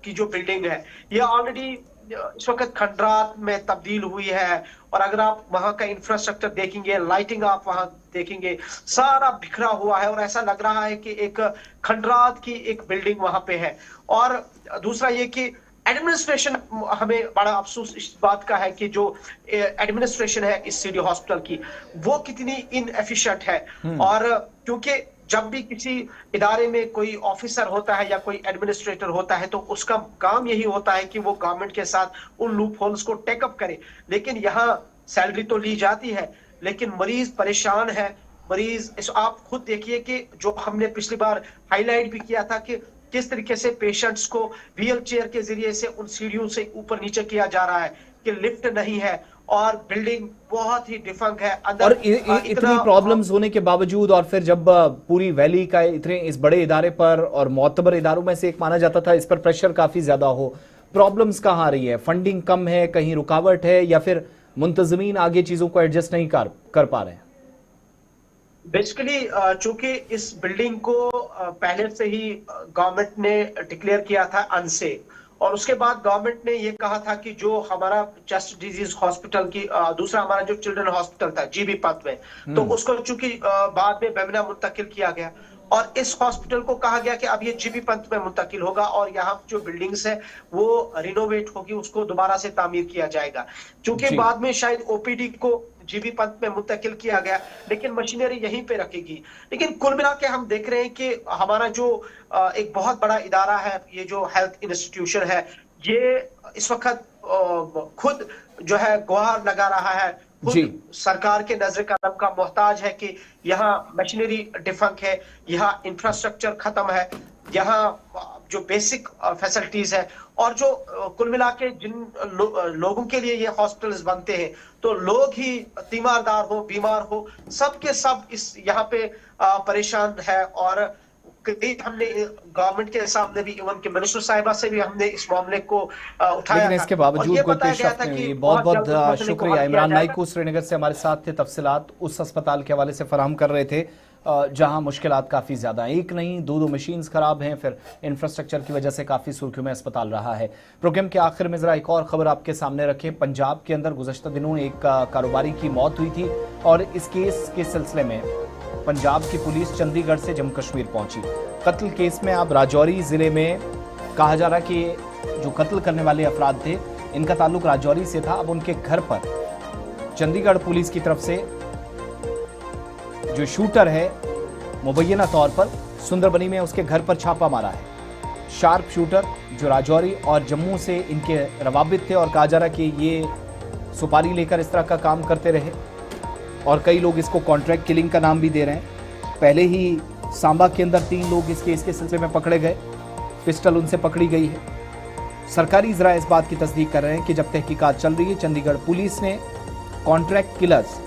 की जो बिल्डिंग है ये ऑलरेडी इस वक्त खंडरात में तब्दील हुई है और अगर आप वहां का इंफ्रास्ट्रक्चर देखेंगे, लाइटिंग आप वहां देखेंगे, सारा बिखरा हुआ है और ऐसा लग रहा है कि एक खंडरात की एक बिल्डिंग वहां पे है। और दूसरा ये कि एडमिनिस्ट्रेशन, हमें बड़ा अफसोस इस बात का है कि जो एडमिनिस्ट्रेशन है इस सीडी हॉस्पिटल की वो कितनी इनएफिशिएंट है। और क्योंकि जब भी किसी इदारे में कोई ऑफिसर होता है या कोई एडमिनिस्ट्रेटर होता है तो उसका काम यही होता है कि वो गवर्नमेंट के साथ उन लूप होल्स को टेकअप करे। लेकिन यहाँ सैलरी तो ली जाती है लेकिन मरीज परेशान है। मरीज, आप खुद देखिए कि जो हमने पिछली बार हाईलाइट भी किया था कि किस तरीके से पेशेंट्स को व्हील चेयर के जरिए से उन सीढ़ियों से ऊपर नीचे किया जा रहा है कि लिफ्ट नहीं है और बिल्डिंग बहुत ही डिफंक है अंदर। और इतनी प्रॉब्लम्स होने के बावजूद, और फिर जब पूरी वैली का इतने इस बड़े इदारे पर और मोतबर इदारों में से एक माना जाता था, इस पर प्रेशर काफी ज्यादा हो, प्रॉब्लम्स कहाँ आ रही है? फंडिंग कम है, कहीं रुकावट है, या फिर मुंतजमीन आगे चीजों को एडजस्ट नहीं कर पा रहे हैं? बेसिकली चूंकि इस बिल्डिंग को पहले से ही गवर्नमेंट ने डिक्लेयर किया था अनसेफ, और उसके बाद गवर्नमेंट ने ये कहा था कि जो हमारा चेस्ट डिजीज हॉस्पिटल की दूसरा हमारा जो चिल्ड्रन हॉस्पिटल था जीबी पंत में, तो उसको चूंकि बाद में बेमिना मुंतकिल किया गया और इस हॉस्पिटल को कहा गया कि अब ये जीबी पंत में मुंतकिल होगा और यहाँ जो बिल्डिंग्स है वो रिनोवेट होगी, उसको दोबारा से तामीर किया जाएगा। चूंकि बाद में शायद ओपीडी को जीबी पंत में मुंतकिल किया गया, लेकिन मशीनरी यहीं पे रखेगी। लेकिन कुल मिला के हम देख रहे हैं कि हमारा जो एक बहुत बड़ा इदारा है, ये जो हेल्थ इंस्टीट्यूशन है, ये इस वक्त खुद जो है गुहार लगा रहा है, खुद सरकार के नजर कदम का मोहताज है कि यहाँ मशीनरी डिफंक है, यहाँ इंफ्रास्ट्रक्चर खत्म है, यहाँ जो बेसिक फैसिलिटीज है, और जो कुल मिला के जिन लोगों के लिए ये हॉस्पिटल्स बनते हैं, तो लोग ही तीमारदार हो, बीमार हो, सब के सब इस यहाँ पे परेशान है। और हमने गवर्नमेंट के सामने भी, इवन के मिनिस्टर साहिबा से भी हमने इस मामले को उठाया, लेकिन इसके बावजूद कोई पेश नहीं। बहुत बहुत शुक्रिया। इमरान नाइकू श्रीनगर से हमारे साथ थे, तफसीलात उस अस्पताल के हवाले से फराहम कर रहे थे जहां मुश्किलात काफ़ी ज़्यादा हैं। एक नहीं, दो मशीन्स ख़राब हैं, फिर इंफ्रास्ट्रक्चर की वजह से काफ़ी सुर्खियों में अस्पताल रहा है। प्रोग्राम के आखिर में ज़रा एक और ख़बर आपके सामने रखें। पंजाब के अंदर गुज़श्ता दिनों एक कारोबारी की मौत हुई थी और इस केस के सिलसिले में पंजाब की पुलिस चंडीगढ़ से जम्मू कश्मीर पहुंची। कत्ल केस में अब राजौरी ज़िले में कहा जा रहा कि जो कत्ल करने वाले अफराद थे, इनका ताल्लुक राजौरी से था। अब उनके घर पर चंडीगढ़ पुलिस की तरफ से जो शूटर है, मुबैना तौर पर सुंदरबनी में उसके घर पर छापा मारा है। शार्प शूटर जो राजौरी और जम्मू से इनके रवाबित थे और कहा जा रहा कि ये सुपारी लेकर इस तरह का काम करते रहे और कई लोग इसको कॉन्ट्रैक्ट किलिंग का नाम भी दे रहे हैं। पहले ही सांबा के अंदर 3 लोग इस केस के सिलसिले में पकड़े गए, पिस्टल उनसे पकड़ी गई है। सरकारी ज़रा इस बात की तस्दीक कर रहे हैं कि जब तहकीकात चल रही है, चंडीगढ़ पुलिस ने कॉन्ट्रैक्ट किलर्स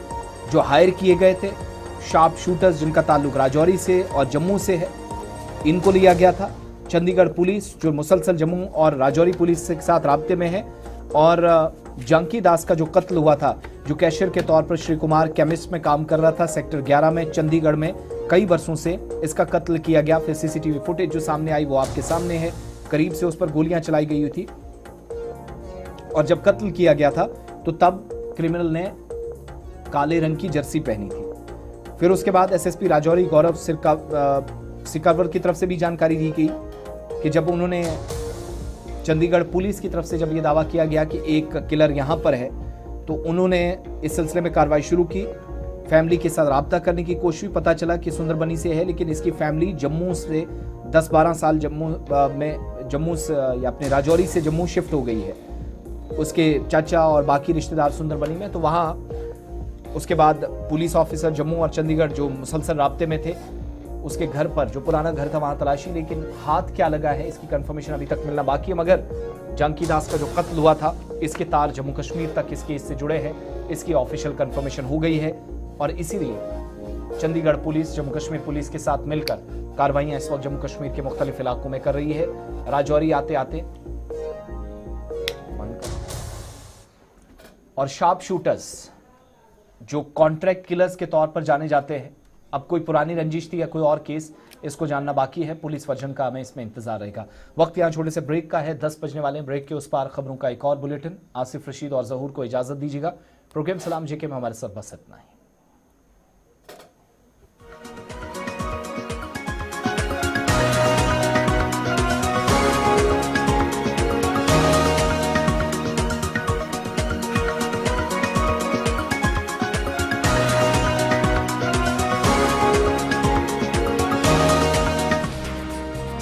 जो हायर किए गए थे, शार्प शूटर्स जिनका ताल्लुक राजौरी से और जम्मू से है, इनको लिया गया था। चंडीगढ़ पुलिस जो मुसलसल जम्मू और राजौरी पुलिस के साथ राब्ते में है, और जानकी दास का जो कत्ल हुआ था, जो कैशियर के तौर पर श्री कुमार केमिस्ट में काम कर रहा था सेक्टर 11 में चंडीगढ़ में, कई वर्षों से इसका कत्ल किया गया। फिर सीसीटीवी फुटेज जो सामने आई वो आपके सामने है, करीब से उस पर गोलियां चलाई गई हुई थी और जब कत्ल किया गया था तो तब क्रिमिनल ने काले रंग की जर्सी पहनी थी। फिर उसके बाद एसएसपी राजौरी गौरव सिकावर की तरफ से भी जानकारी दी गई कि जब उन्होंने चंडीगढ़ पुलिस की तरफ से जब ये दावा किया गया कि एक किलर यहाँ पर है, तो उन्होंने इस सिलसिले में कार्रवाई शुरू की। फैमिली के साथ रब्ता करने की कोशिश, पता चला कि सुंदरबनी से है, लेकिन इसकी फैमिली जम्मू से 10-12 साल जम्मू से या अपने राजौरी से जम्मू शिफ्ट हो गई है। उसके चाचा और बाकी रिश्तेदार सुंदरबनी में, तो वहाँ उसके बाद पुलिस ऑफिसर जम्मू और चंडीगढ़ जो मुसलसल राब्ते में थे, उसके घर पर जो पुराना घर था वहाँ तलाशी, लेकिन हाथ क्या लगा है इसकी कंफर्मेशन अभी तक मिलना बाकी है। मगर जानकी दास का जो कत्ल हुआ था, इसके तार जम्मू कश्मीर तक इस केस से जुड़े हैं, इसकी ऑफिशियल कंफर्मेशन हो गई है और इसीलिए चंडीगढ़ पुलिस जम्मू कश्मीर पुलिस के साथ मिलकर कार्रवाइयां इस वक्त जम्मू कश्मीर के मुख्तलिफ इलाकों में कर रही है। राजौरी आते आते और शार्प शूटर्स जो कॉन्ट्रैक्ट किलर्स के तौर पर जाने जाते हैं, अब कोई पुरानी रंजिश थी या कोई और केस, इसको जानना बाकी है। पुलिस वर्जन का हमें इसमें इंतजार रहेगा। वक्त यहाँ छोटे से ब्रेक का है, 10 बजने वाले ब्रेक के उस पार खबरों का एक और बुलेटिन। आसिफ रशीद और जहूर को इजाजत दीजिएगा। प्रोग्राम सलाम जेके में हमारे साथ बस इतना ही।